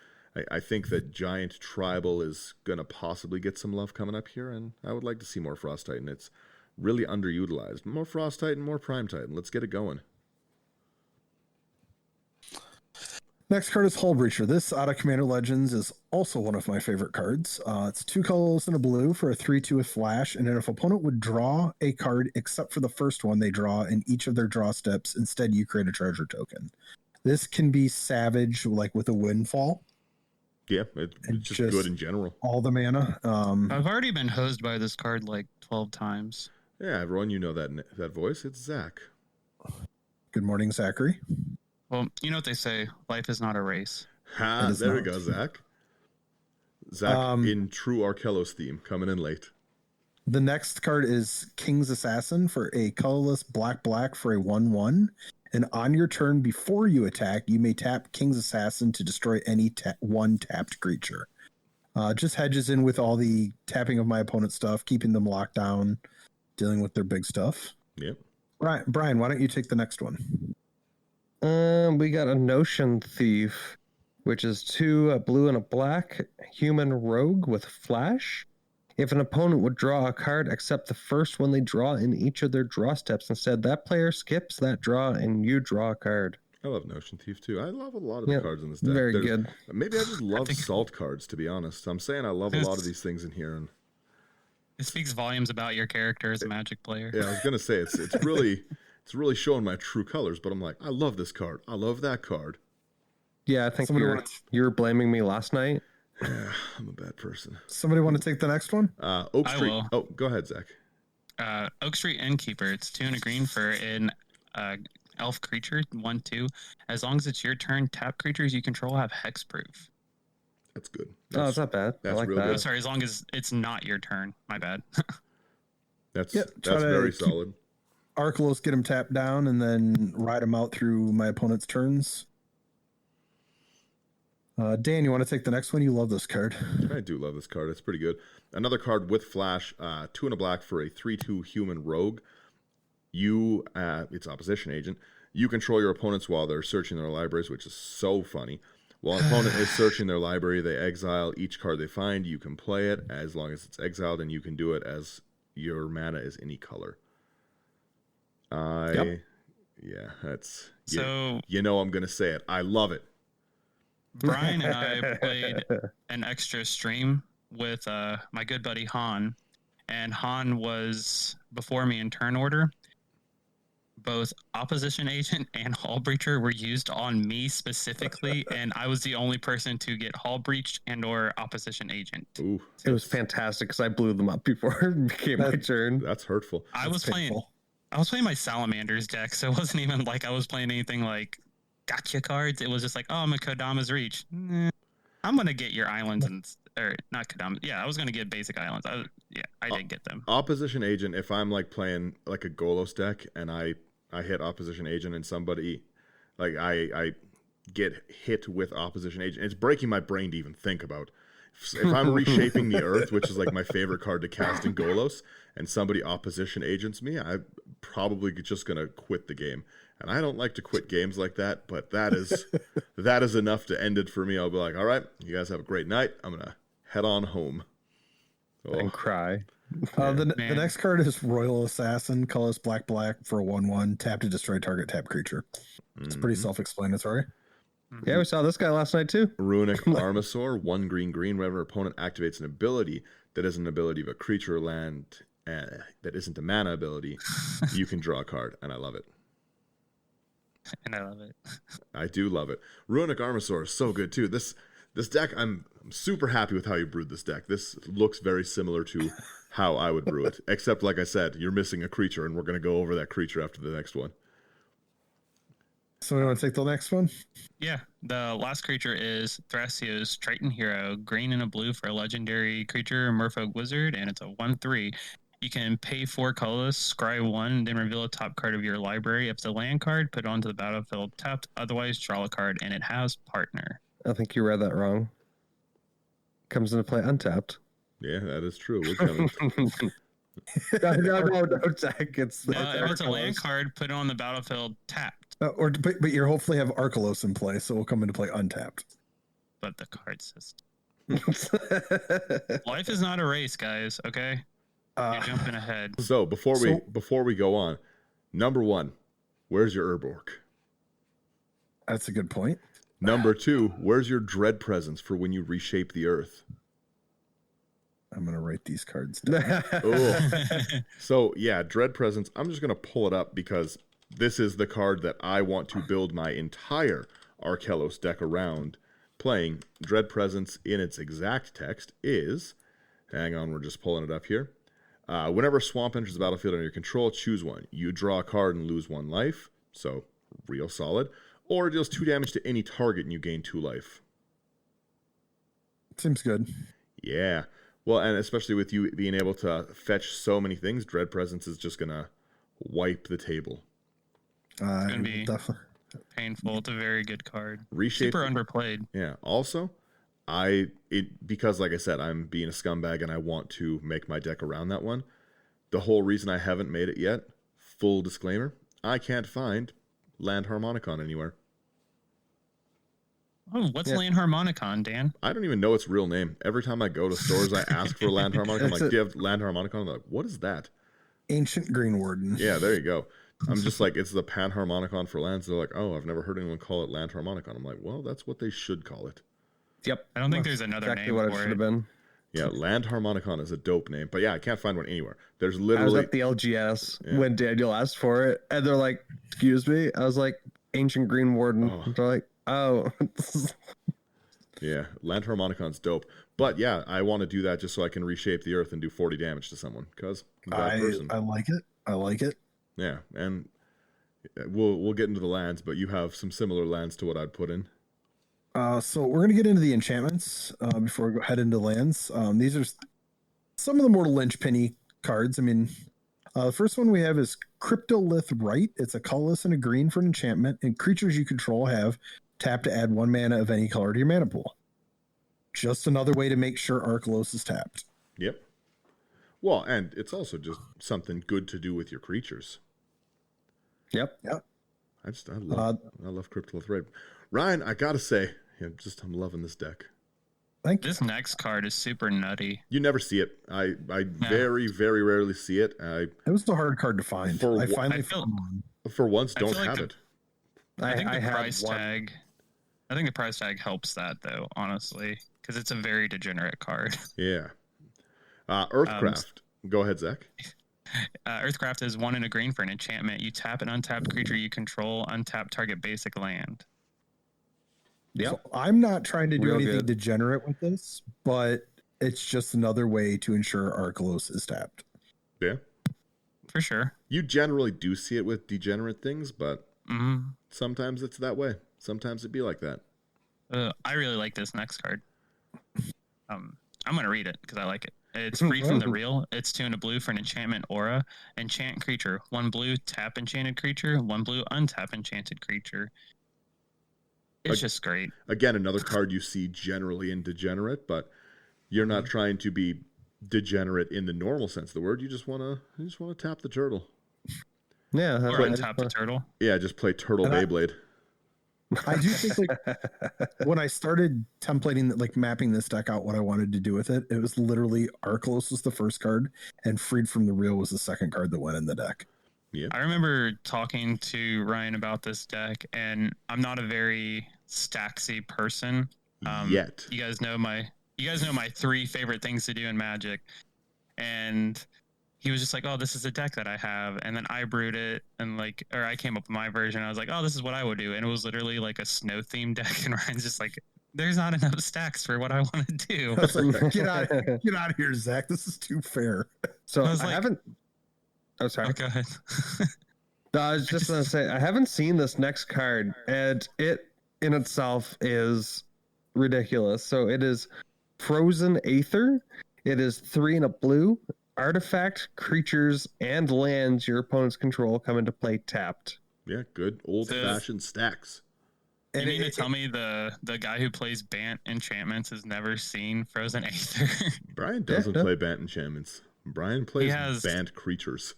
I think that Giant Tribal is going to possibly get some love coming up here, and I would like to see more Frost Titan. It's really underutilized. More Frost Titan, more Prime Titan. Let's get it going. Next card is Hull Breacher. This out of Commander Legends is also one of my favorite cards. It's 2 colorless and a blue for a 3/2 with flash, and then if opponent would draw a card except for the first one they draw in each of their draw steps, instead you create a treasure token. This can be savage, like with a windfall. Yeah, it's just good in general. All the mana. I've already been hosed by this card like 12 times. Yeah, everyone, you know that voice. It's Zach. Good morning, Zachary. Well, you know what they say, life is not a race. Ha, there we go, Zach. Zach in true Archelos theme, coming in late. The next card is King's Assassin for a colorless black for a 1/1. And on your turn before you attack, you may tap King's Assassin to destroy any one tapped creature. Just hedges in with all the tapping of my opponent's stuff, keeping them locked down, dealing with their big stuff. Yep. Brian, why don't you take the next one? We got a Notion Thief, which is 2 a blue and a black human rogue with flash. If an opponent would draw a card, except the first one they draw in each of their draw steps, instead that player skips that draw and you draw a card. I love Notion Thief too. I love a lot of the cards in this deck. Very good. Maybe I just love salt cards, to be honest. I'm saying I love a lot of these things in here. And it speaks volumes about your character as a Magic player. Yeah, I was gonna say it's really showing my true colors. But I'm like, I love this card. I love that card. Yeah, I think you were blaming me last night. Yeah, I'm a bad person. Somebody want to take the next one? Oak Street. Oh, go ahead, Zach. Oak Street Innkeeper. It's 2 and a green for an elf creature, 1/2. As long as it's your turn, tap creatures you control have hexproof. That's good. It's not bad. I like that. Oh, sorry, as long as it's not your turn. My bad. That's very solid. Archelos, get him tapped down and then ride him out through my opponent's turns. Dan, you want to take the next one? You love this card. I do love this card. It's pretty good. Another card with flash, 2 and a black for a 3/2 human rogue. It's opposition agent. You control your opponents while they're searching their libraries, which is so funny. While an opponent is searching their library, they exile each card they find. You can play it as long as it's exiled, and you can do it as your mana is any color. Yeah, that's... So... You know I'm going to say it. I love it. Brian and I played an extra stream with my good buddy Han, and Han was before me in turn order. Both Opposition Agent and Hall Breacher were used on me specifically, and I was the only person to get Hall Breached and or Opposition Agent. Ooh, it was fantastic because I blew them up before it became my turn. That's hurtful. I was playing my Salamanders deck, so it wasn't even like I was playing anything like gotcha cards. It was just like, oh, I'm a Kodama's Reach. I'm gonna get your islands or not Kodama. Yeah, I was gonna get basic islands. I did get them. Opposition Agent. If I'm like playing like a Golos deck and I hit Opposition Agent and somebody like I get hit with Opposition Agent, it's breaking my brain to even think about. If I'm reshaping the Earth, which is like my favorite card to cast in Golos, and somebody Opposition Agents me, I'm probably just gonna quit the game. And I don't like to quit games like that, but that is enough to end it for me. I'll be like, all right, you guys have a great night. I'm going to head on home. And cry. The next card is Royal Assassin, colorless black for a 1/1, tap to destroy target tap creature. It's pretty self-explanatory. Yeah, we saw this guy last night too. Runic Armasaur, 1 green. Whenever an opponent activates an ability that is an ability of a creature or land that isn't a mana ability, you can draw a card, and I love it. And I love it. I do love it. Runic Armasaur is so good too. This deck, I'm super happy with how you brewed this deck. This looks very similar to how I would brew it, except like I said, you're missing a creature, and we're going to go over that creature after the next one. So we want to take the next one? Yeah, the last creature is Thrasios Triton Hero, green and a blue for a legendary creature, Merfolk Wizard, and it's a 1/3. You can pay 4 colorless, scry 1, then reveal a top card of your library. If it's a land card, put it onto the battlefield tapped. Otherwise, draw a card, and it has partner. I think you read that wrong. Comes into play untapped. Yeah, that is true. We're coming. No, Zach. If it's a land card, put it on the battlefield tapped. But you hopefully have Archelos in play, so we'll come into play untapped. But the card system. Life is not a race, guys. Okay. You're jumping ahead. So before we go on, number 1, where's your Herb Orc? That's a good point. Number 2, where's your Dread Presence for when you reshape the Earth? I'm gonna write these cards down. So yeah, Dread Presence. I'm just gonna pull it up because this is the card that I want to build my entire Archelos deck around playing. Dread Presence in its exact text is, hang on, we're just pulling it up here. Whenever a swamp enters the battlefield under your control, choose one. You draw a card and lose 1 life, so real solid. Or it deals 2 damage to any target and you gain 2 life. Seems good. Yeah. Well, and especially with you being able to fetch so many things, Dread Presence is just going to wipe the table. It's going to be painful. It's a very good card. Reshape, super underplayed. Yeah. Also, because like I said, I'm being a scumbag and I want to make my deck around that one. The whole reason I haven't made it yet, full disclaimer, I can't find Land Harmonicon anywhere. Oh, what's Land Harmonicon, Dan? I don't even know its real name. Every time I go to stores, I ask for Land Harmonicon. I'm like, do you have Land Harmonicon? They're like, what is that? Ancient Green Warden. Yeah, there you go. I'm just like, it's the Pan Harmonicon for lands. They're like, oh, I've never heard anyone call it Land Harmonicon. I'm like, well, that's what they should call it. Yep. I don't think there's another name for it. Should have been. Yeah, Land Harmonicon is a dope name. But yeah, I can't find one anywhere. There's literally... I was at the LGS when Daniel asked for it, and they're like, excuse me? I was like, Ancient Green Warden. Oh. They're like, oh. Yeah, Land Harmonicon's dope. But yeah, I want to do that just so I can reshape the earth and do 40 damage to someone. Because I like it. I like it. Yeah, and we'll get into the lands, but you have some similar lands to what I'd put in. So we're going to get into the enchantments before we head into lands. These are some of the more linchpinny cards. I mean, the first one we have is Cryptolith Rite. It's a colorless and a green for an enchantment, and creatures you control have tap to add 1 mana of any color to your mana pool. Just another way to make sure Archelos is tapped. Yep. Well, and it's also just something good to do with your creatures. Yep. I love Cryptolith Rite. Ryan, I gotta say, I'm loving this deck. Thank you. This next card is super nutty. You never see it. I very, very rarely see it. It was a hard card to find. I finally found one. For once, don't have it. I think the price tag. I think the price tag helps that though, honestly, because it's a very degenerate card. Yeah. Earthcraft. Go ahead, Zach. Earthcraft is 1 and a green for an enchantment. You tap an untapped creature you control, untap target basic land. Yeah, so I'm not trying to do anything degenerate with this, but it's just another way to ensure Archelos is tapped. Yeah, for sure. You generally do see it with degenerate things, but sometimes it's that way. Sometimes it'd be like that. I really like this next card. I'm going to read it because I like it. It's free from the real. It's 2 and a blue for an enchantment aura. Enchant creature. 1 blue, tap enchanted creature. 1 blue, untap enchanted creature. It's just great. Again, another card you see generally in degenerate, but you're not trying to be degenerate in the normal sense of the word. You just want to tap the turtle. Yeah, or untap the turtle. Yeah, just play Turtle Beyblade. I do think when I started templating, mapping this deck out, what I wanted to do with it, it was literally Archelos was the first card, and Freed from the Real was the second card that went in the deck. Yeah. I remember talking to Ryan about this deck, and I'm not a very stacksy person. Yet. You guys know my 3 favorite things to do in Magic, and he was just like, "Oh, this is a deck that I have," and then I brewed it, and I came up with my version. I was like, "Oh, this is what I would do," and it was literally like a snow themed deck, and Ryan's just like, "There's not enough stacks for what I want to do." I was like, get out of here, Zach. This is too fair. So I haven't. Oh, sorry. Oh, go ahead. No, I was just going to say, I haven't seen this next card, and it in itself is ridiculous. So it is Frozen Aether. It is 3 and a blue. Artifact, creatures, and lands your opponents control come into play tapped. Yeah, good old-fashioned stacks. You mean to tell me the guy who plays Bant enchantments has never seen Frozen Aether? Brian doesn't play Bant enchantments. Brian plays Bant creatures.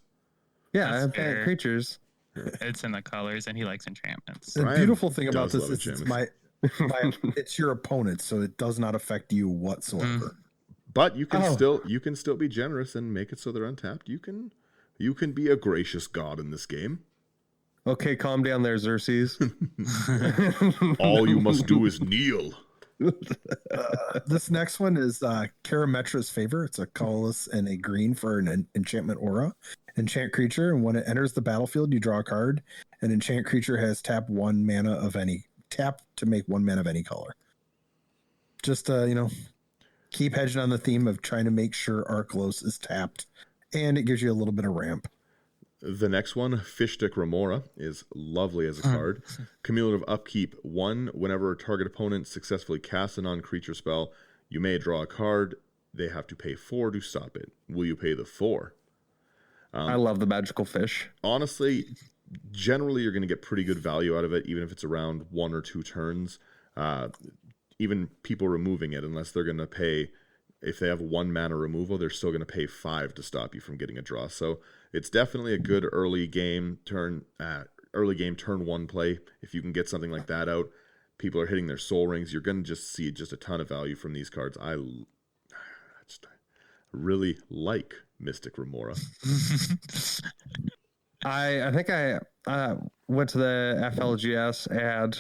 Yeah, I have Bant creatures. It's in the colors, and he likes enchantments. The beautiful thing about this is it's your opponent, so it does not affect you whatsoever. But you can still be generous and make it so they're untapped. You can be a gracious god in this game. Okay, calm down there, Xerxes. All you must do is kneel. This next one is Karametra's Favor. It's a colorless and a green for an enchantment aura. Enchant creature, and when it enters the battlefield, you draw a card. An enchant creature has tap to make 1 mana of any color. Just keep hedging on the theme of trying to make sure Archelos is tapped, and it gives you a little bit of ramp. The next one, Fishstick Remora, is lovely as a card. Cumulative upkeep 1. Whenever a target opponent successfully casts a non-creature spell, you may draw a card. They have to pay 4 to stop it. Will you pay the 4? I love the magical fish. Honestly, generally you're going to get pretty good value out of it, even if it's around 1 or 2 turns. Even people removing it, unless they're going to pay, if they have 1 mana removal, they're still going to pay 5 to stop you from getting a draw. So it's definitely a good early game turn 1 play. If you can get something like that out, people are hitting their soul rings. You're going to just see just a ton of value from these cards. I really like Mystic Remora. I think I went to the FLGS ad.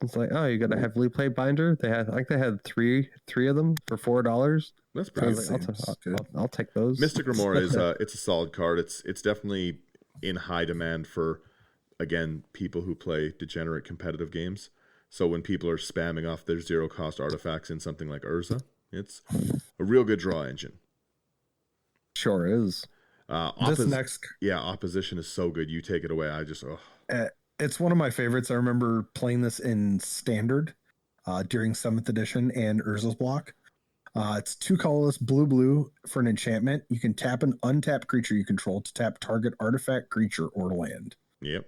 It's like, oh, you got a heavily played binder. I think they had three of them for $4. That's pretty good. I'll take those. Mystic Remora is it's a solid card. It's definitely in high demand for, again, people who play degenerate competitive games. So when people are spamming off their 0 cost artifacts in something like Urza, it's a real good draw engine. Sure is. Opposition is so good. You take it away. It's one of my favorites. I remember playing this in Standard during 7th edition and Urza's block. It's 2 colorless, blue for an enchantment. You can tap an untapped creature you control to tap target artifact, creature, or land. Yep.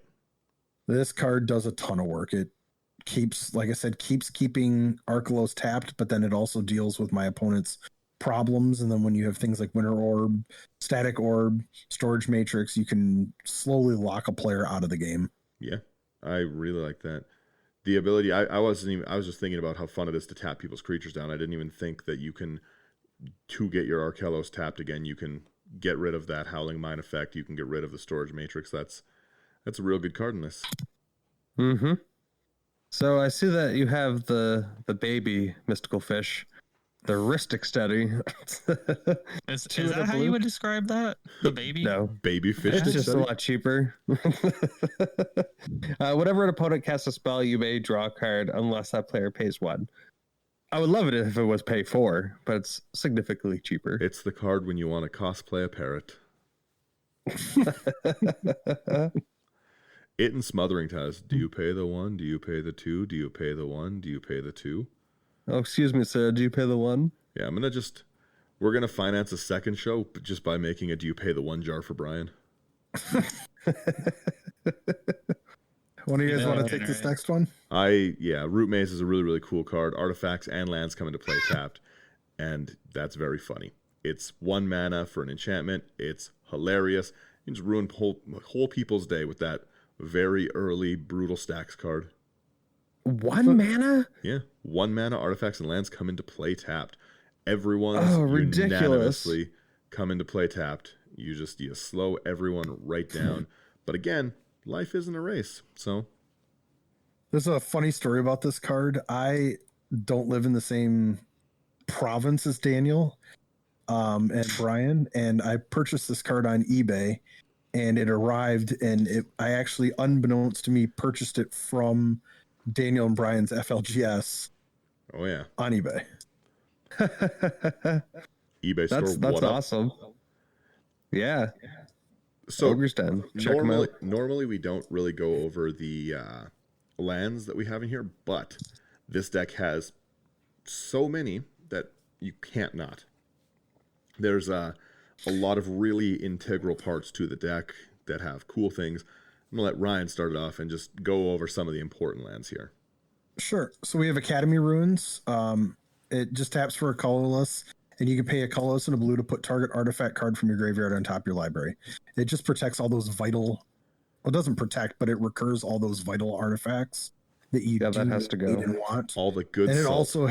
This card does a ton of work. It keeps keeping Archelos tapped, but then it also deals with my opponent's problems. And then when you have things like Winter Orb, Static Orb, Storage Matrix, you can slowly lock a player out of the game. Yeah, I really like that. The ability, I was just thinking about how fun it is to tap people's creatures down. I didn't even think that you can, to get your Archelos tapped again, you can get rid of that Howling Mine effect. You can get rid of the Storage Matrix. That's a real good card in this. Mm-hmm. So I see that you have the baby mystical fish, the Ristic Study. Is that how you would describe that? The baby? No. Baby fish. It's just a lot cheaper. Whenever an opponent casts a spell, you may draw a card unless that player pays 1. I would love it if it was pay 4, but it's significantly cheaper. It's the card when you want to cosplay a parrot. It and Smothering Test. Do you pay the 1? Do you pay the 2? Do you pay the 1? Do you pay the 2? Oh, excuse me, sir. Do you pay the 1? Yeah, we're going to finance a second show just by making a Do You Pay the 1 jar for Brian. One of you guys want to take this next one? Root Maze is a really, really cool card. Artifacts and lands come into play tapped, and that's very funny. It's 1 mana for an enchantment. It's hilarious. You just ruin whole people's day with that very early Brutal Stacks card. 1 mana? Yeah, 1 mana artifacts and lands come into play tapped. Everyone's unanimously come into play tapped. You slow everyone right down. But again, life isn't a race. So there's a funny story about this card. I don't live in the same province as Daniel and Brian, and I purchased this card on eBay, and it arrived, and I actually, unbeknownst to me, purchased it from Daniel and Brian's FLGS. Oh yeah, on eBay. eBay store. That's awesome. Yeah. So Ogre's Den. Check them out. Normally we don't really go over the lands that we have in here, but this deck has so many that you can't not. There's a lot of really integral parts to the deck that have cool things. I'm going to let Ryan start it off and just go over some of the important lands here. Sure. So we have Academy Ruins. It just taps for a colorless, and you can pay a colorless and a blue to put target artifact card from your graveyard on top of your library. It just protects all those vital... Well, it doesn't protect, but it recurs all those vital artifacts that you that has to go. And want. All the good And it salt. also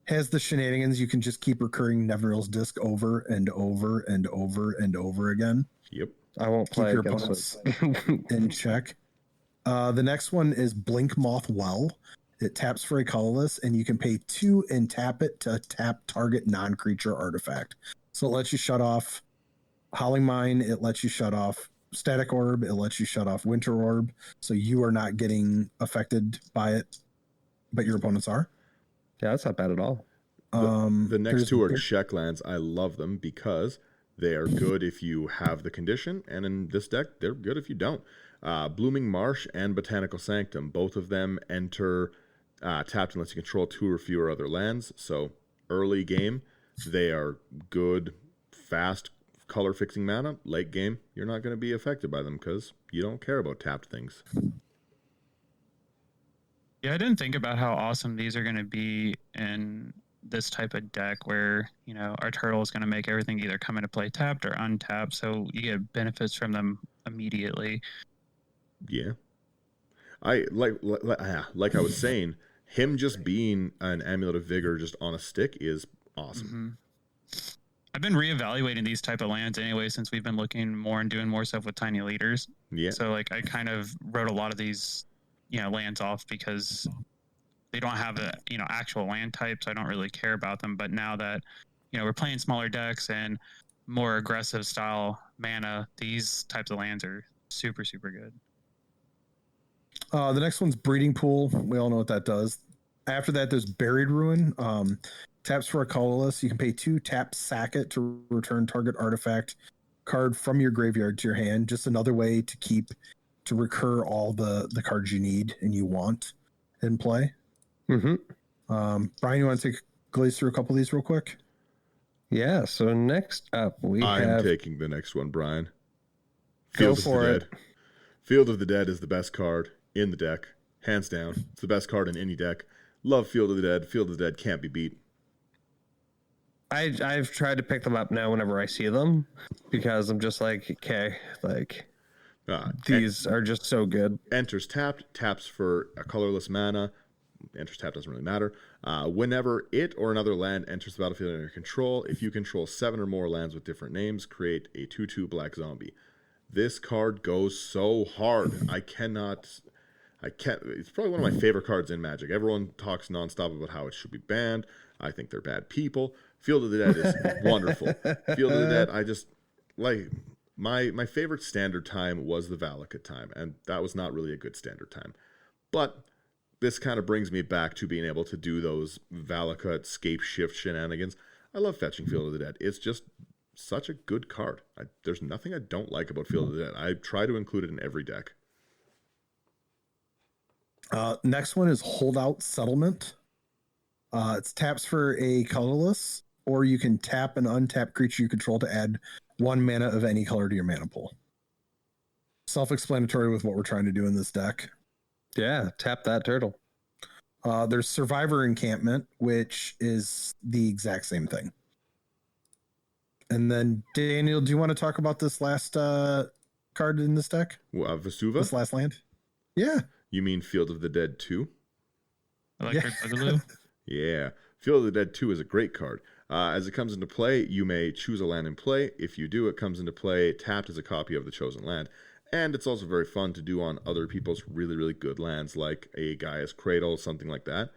has the shenanigans. You can just keep recurring Nevril's Disc over and over and over and over again. Yep. I won't play Keep your opponents in check. The next one is Blink Moth Well. It taps for a colorless, and you can pay 2 and tap it to tap target non-creature artifact. So it lets you shut off Howling Mine, it lets you shut off Static Orb. It lets you shut off Winter Orb. So you are not getting affected by it, but your opponents are. Yeah, that's not bad at all. The next two are check lands. I love them because they are good if you have the condition, and in this deck, they're good if you don't. Blooming Marsh and Botanical Sanctum, both of them enter tapped unless you control 2 or fewer other lands. So early game, they are good, fast, color-fixing mana. Late game, you're not going to be affected by them because you don't care about tapped things. Yeah, I didn't think about how awesome these are going to be in this type of deck where, you know, our turtle is going to make everything either come into play tapped or untapped, so you get benefits from them immediately. Yeah. I like I was saying, him just being an Amulet of Vigor just on a stick is awesome. Mm-hmm. I've been reevaluating these type of lands anyway since we've been looking more and doing more stuff with tiny leaders. Yeah. So like I kind of wrote a lot of these, you know, lands off because they don't have a, you know, actual land type, so I don't really care about them. But now that, you know, we're playing smaller decks and more aggressive style mana, these types of lands are super, super good. The next one's Breeding Pool. We all know what that does. After that, there's Buried Ruin. Taps for a colorless. You can pay 2, tap, sack it to return target artifact card from your graveyard to your hand. Just another way to recur all the cards you need and you want in play. Mm-hmm. Brian, you want to glaze through a couple of these real quick? Yeah, so next up I'm taking the next one, Brian. Go for it. Field of the Dead is the best card in the deck. Hands down. It's the best card in any deck. Love Field of the Dead. Field of the Dead can't be beat. I've tried to pick them up now whenever I see them because I'm just like, okay, like these are just so good. Enters tapped, taps for a colorless mana. Enters tapped doesn't really matter. Whenever it or another land enters the battlefield under your control, if you control 7 or more lands with different names, create a 2/2 black zombie. This card goes so hard. I can't. It's probably one of my favorite cards in Magic. Everyone talks nonstop about how it should be banned. I think they're bad people. Field of the Dead is wonderful. Field of the Dead, I just like my favorite standard time was the Valakut time, and that was not really a good standard time. But this kind of brings me back to being able to do those Valakut scape shift shenanigans. I love fetching Field of the Dead. It's just such a good card. There's nothing I don't like about Field of the Dead. I try to include it in every deck. Next one is Holdout Settlement. It's taps for a colorless, or you can tap an untap creature you control to add 1 mana of any color to your mana pool. Self-explanatory with what we're trying to do in this deck. Yeah, tap that turtle. There's Survivor Encampment, which is the exact same thing. And then, Daniel, do you want to talk about this last card in this deck? Vesuva? This last land? Yeah. You mean Field of the Dead 2? Electric Boogaloo? Yeah. Field of the Dead 2 is a great card. As it comes into play, you may choose a land in play. If you do, it comes into play tapped as a copy of the chosen land. And it's also very fun to do on other people's really, really good lands, like a Gaia's Cradle, something like that.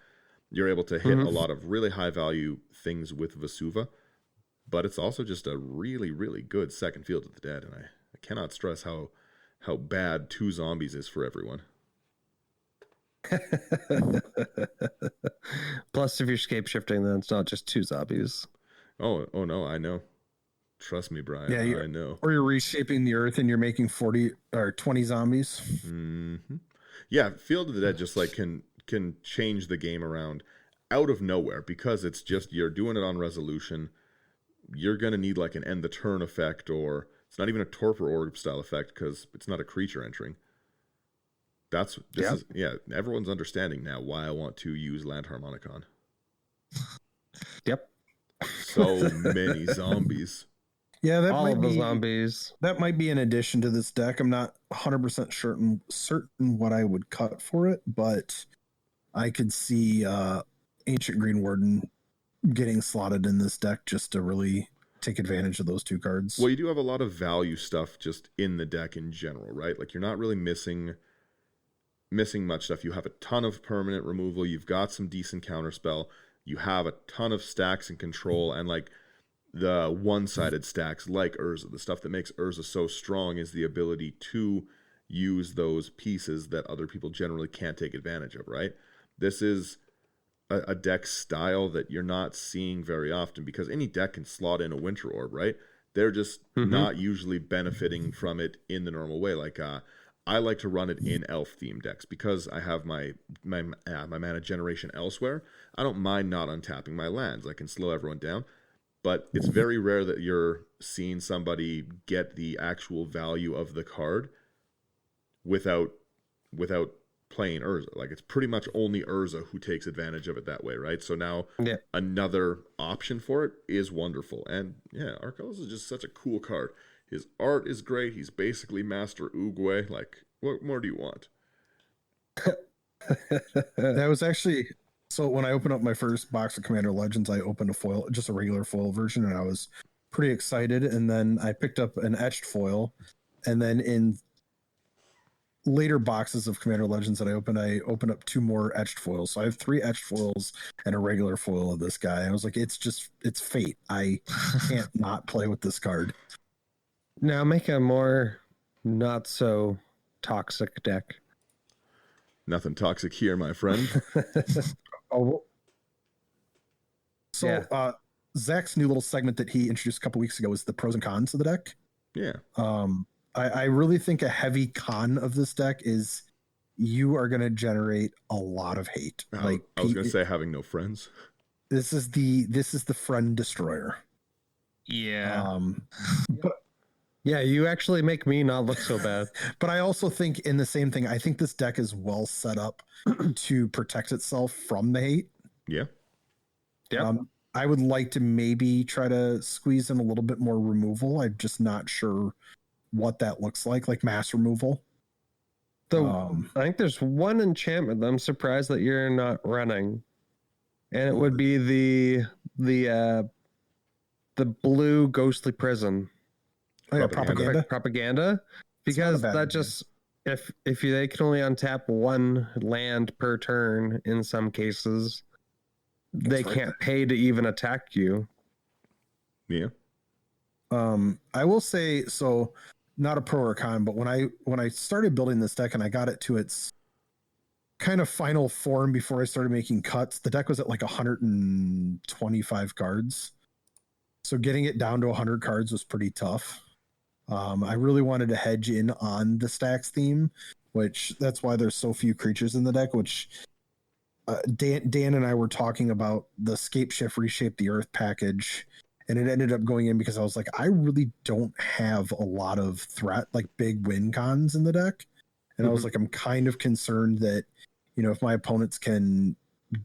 You're able to hit a lot of really high-value things with Vesuva. But it's also just a really, really good second Field of the Dead. And I cannot stress how bad 2 zombies is for everyone. Plus, if you're scape shifting, then it's not just 2 zombies. Oh no, I know. Trust me, Brian. Yeah, I know. Or you're reshaping the earth and you're making 40 or 20 zombies. Mm-hmm. Yeah, Field of the Dead just like can change the game around out of nowhere because it's just you're doing it on resolution. You're gonna need like an end the turn effect, or it's not even a Torpor Orb style effect because it's not a creature entering. Everyone's understanding now why I want to use Land Harmonicon. Yep. So many zombies. Yeah, that all might of be the zombies. That might be an addition to this deck. I'm not 100% certain what I would cut for it, but I could see Ancient Green Warden getting slotted in this deck just to really take advantage of those 2 cards. Well, you do have a lot of value stuff just in the deck in general, right? Like you're not really missing much stuff. You have a ton of permanent removal. You've got some decent counterspell. You have a ton of stacks and control, and like the one-sided stacks like Urza. The stuff that makes Urza so strong is the ability to use those pieces that other people generally can't take advantage of, right? This is a deck style that you're not seeing very often because any deck can slot in a Winter Orb, right? They're just not usually benefiting from it in the normal way. Like I like to run it in elf themed decks because I have my mana generation elsewhere. I don't mind not untapping my lands. I can slow everyone down. But it's very rare that you're seeing somebody get the actual value of the card without playing Urza. Like, it's pretty much only Urza who takes advantage of it that way, right? So now another option for it is wonderful. And yeah, Archelos is just such a cool card. His art is great. He's basically Master Oogway. Like, what more do you want? That was actually... So when I opened up my first box of Commander Legends, I opened a foil, just a regular foil version, and I was pretty excited. And then I picked up an etched foil. And then in later boxes of Commander Legends that I opened up 2 more etched foils. So I have 3 etched foils and a regular foil of this guy. I was like, it's fate. I can't not play with this card. Now make a more not so toxic deck. Nothing toxic here, my friend. Oh, so Zach's new little segment that he introduced a couple weeks ago was the pros and cons of the deck. Yeah. I really think a heavy con of this deck is you are going to generate a lot of hate. I was going to say having no friends. This is the friend destroyer. Yeah. But yeah, you actually make me not look so bad. But I also think in the same thing, I think this deck is well set up to protect itself from the hate. Yeah. Yeah. I would like to maybe try to squeeze in a little bit more removal. I'm just not sure what that looks like mass removal. I think there's one enchantment that I'm surprised that you're not running, and it would be the blue ghostly prison. Oh yeah, propaganda, because that just if they can only untap 1 land per turn in some cases, they can't pay to even attack you. Yeah. I will say, so not a pro or con, but when I started building this deck and I got it to its kind of final form before I started making cuts, the deck was at like 125 cards. So getting it down to 100 cards was pretty tough. I really wanted to hedge in on the stacks theme, which that's why there's so few creatures in the deck, which Dan and I were talking about the Scape Shift Reshape the Earth package, and it ended up going in because I was like, I really don't have a lot of threat, like big win cons in the deck. And I was like, I'm kind of concerned that, if my opponents can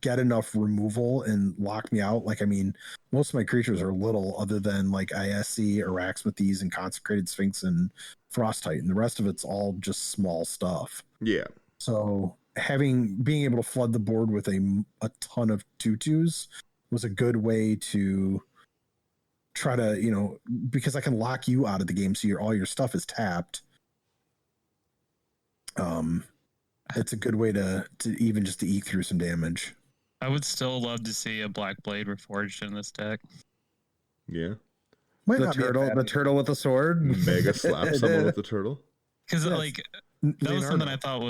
get enough removal and lock me out. Like, I mean, most of my creatures are little other than like ISC, Araxmathes, and Consecrated Sphinx and Frost Titan. The rest of it's all just small stuff. Yeah. So being able to flood the board with a ton of 2/2s was a good way to try to, because I can lock you out of the game. So all your stuff is tapped. It's a good way to even just to eke through some damage. I would still love to see a Black Blade Reforged in this deck. Yeah. The turtle with the sword. Mega slap someone with the turtle. Because that was something I thought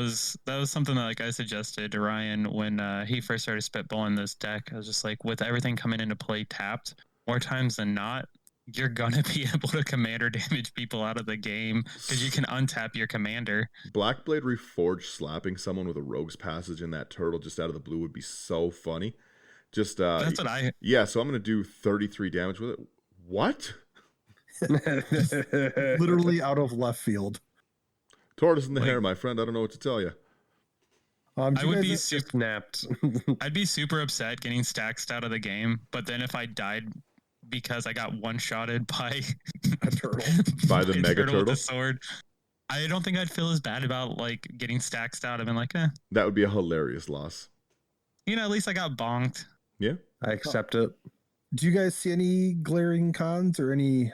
that was something that I suggested to Ryan when he first started spitballing this deck. I was just like, with everything coming into play tapped, more times than not, you're gonna be able to commander damage people out of the game because you can untap your commander. Blackblade Reforged slapping someone with a Rogue's Passage in that turtle just out of the blue would be so funny. Just that's what yeah. So I'm gonna do 33 damage with it. What? Literally out of left field. Tortoise in the hair, my friend. I don't know what to tell you. I would be snapped. I'd be super upset getting stacked out of the game, but then if I died because I got one-shotted by a turtle, by the mega turtle with the sword, I don't think I'd feel as bad about getting stacked out. I've been like, that would be a hilarious loss. At least I got bonked. Yeah, I accept it. Do you guys see any glaring cons or any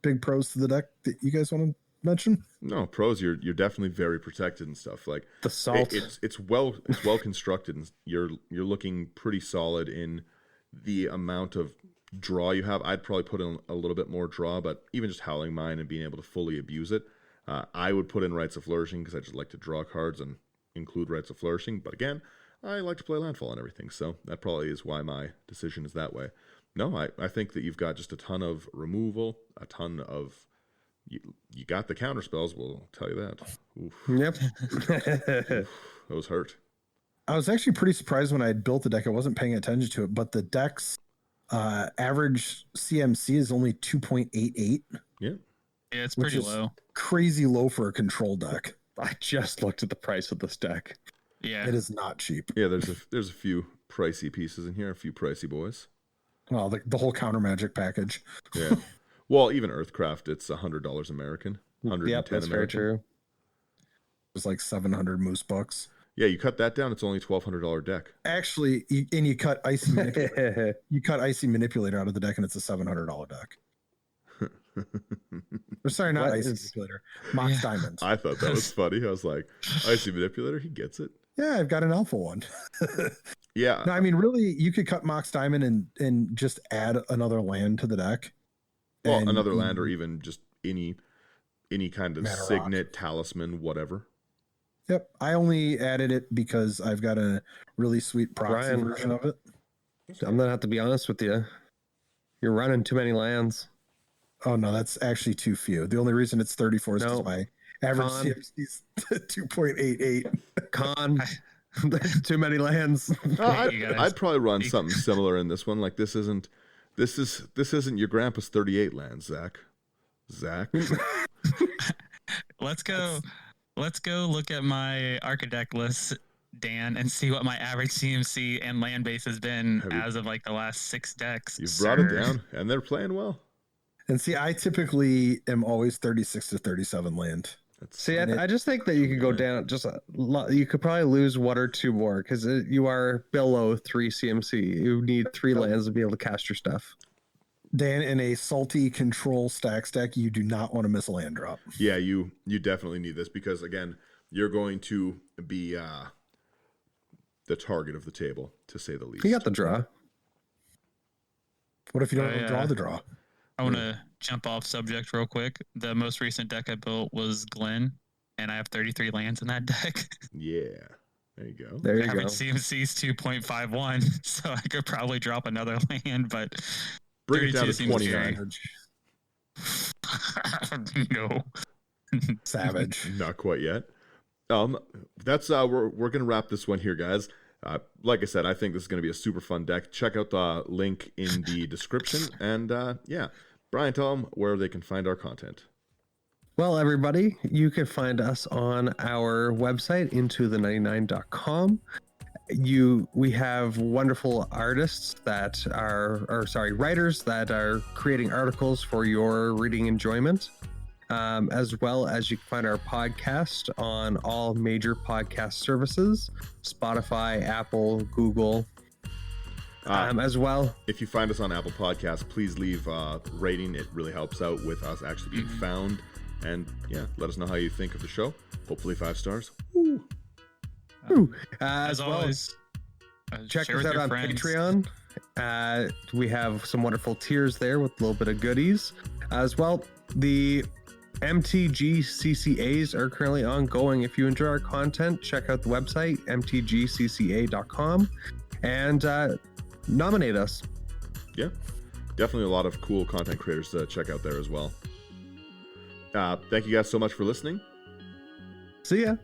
big pros to the deck that you guys want to mention? No, pros. You're definitely very protected and stuff. Like the salt. It's well constructed, and you're looking pretty solid in the amount of draw you have. I'd probably put in a little bit more draw, but even just Howling Mine and being able to fully abuse it, I would put in Rites of Flourishing because I just like to draw cards and include Rites of Flourishing. But again, I like to play landfall and everything, so that probably is why my decision is that way. No, I think that you've got just a ton of removal, a ton of... You got the counter spells, we'll tell you that. Oof. Yep. Those hurt. I was actually pretty surprised when I had built the deck. I wasn't paying attention to it, but the deck's average CMC is only 2.88. Yeah. Yeah, it's pretty low. Crazy low for a control deck. I just looked at the price of this deck. Yeah. It is not cheap. Yeah, there's a few pricey pieces in here, a few pricey boys. Well, the whole counter magic package. Yeah. Well, even Earthcraft, it's $100 American. 110 Yep, that's American. very true. It's like 700 moose bucks. Yeah, you cut that down, it's only $1,200 deck. Actually, and you cut Icy Manipulator. You cut Icy Manipulator out of the deck, and it's a $700 deck. Or sorry, not Icy Manipulator. Mox Diamond. I thought that was funny. I was like, Icy Manipulator, he gets it. Yeah, I've got an alpha one. Yeah. No, I mean, really, you could cut Mox Diamond and just add another land to the deck. Well, another land or even just any kind of Mana signet, talisman, whatever. Yep. I only added it because I've got a really sweet proxy Ryan, version of it. I'm gonna have to be honest with you. You're running too many lands. Oh, no, that's actually too few. The only reason it's 34 is because No. my average Con. CMC is 2.88. Con. There's too many lands. I'd probably run something similar in this one. Like this isn't your grandpa's 38 lands, Zach. Let's go look at my Architect list, Dan, and see what my average CMC and land base has been as of like the last 6 decks. You've brought it down, and they're playing well. And see, I typically am always 36 to 37 land. See, I just think that you could go down. You could probably lose 1 or 2 more because you are below 3 CMC. You need 3 lands to be able to cast your stuff. Dan, in a salty control stack, you do not want to miss a land drop. Yeah, you definitely need this because again, you're going to be the target of the table, to say the least. You got the draw. What if you don't draw the draw? I want to jump off subject real quick. The most recent deck I built was Glen, and I have 33 lands in that deck. Yeah, there you go. There you Average go. CMC is 2.51, so I could probably drop another land, but Bring it down to 32 seems 29. No. Savage. Not quite yet. That's we're gonna wrap this one here, guys. Like I said, I think this is gonna be a super fun deck. Check out the link in the description, and yeah, Brian, tell them where they can find our content. Well, everybody, you can find us on our website, intothe99.com. We have wonderful artists that writers that are creating articles for your reading enjoyment, as well as you can find our podcast on all major podcast services, Spotify, Apple, Google, as well. If you find us on Apple Podcasts, please leave a rating. It really helps out with us actually being found. And yeah, let us know how you think of the show. Hopefully 5 stars. Woo. As always, check us out on Patreon. We have some wonderful tiers there with a little bit of goodies. As well, the MTG CCAs are currently ongoing. If you enjoy our content, check out the website, mtgcca.com, and nominate us. Yeah, definitely a lot of cool content creators to check out there as well. Thank you guys so much for listening. See ya.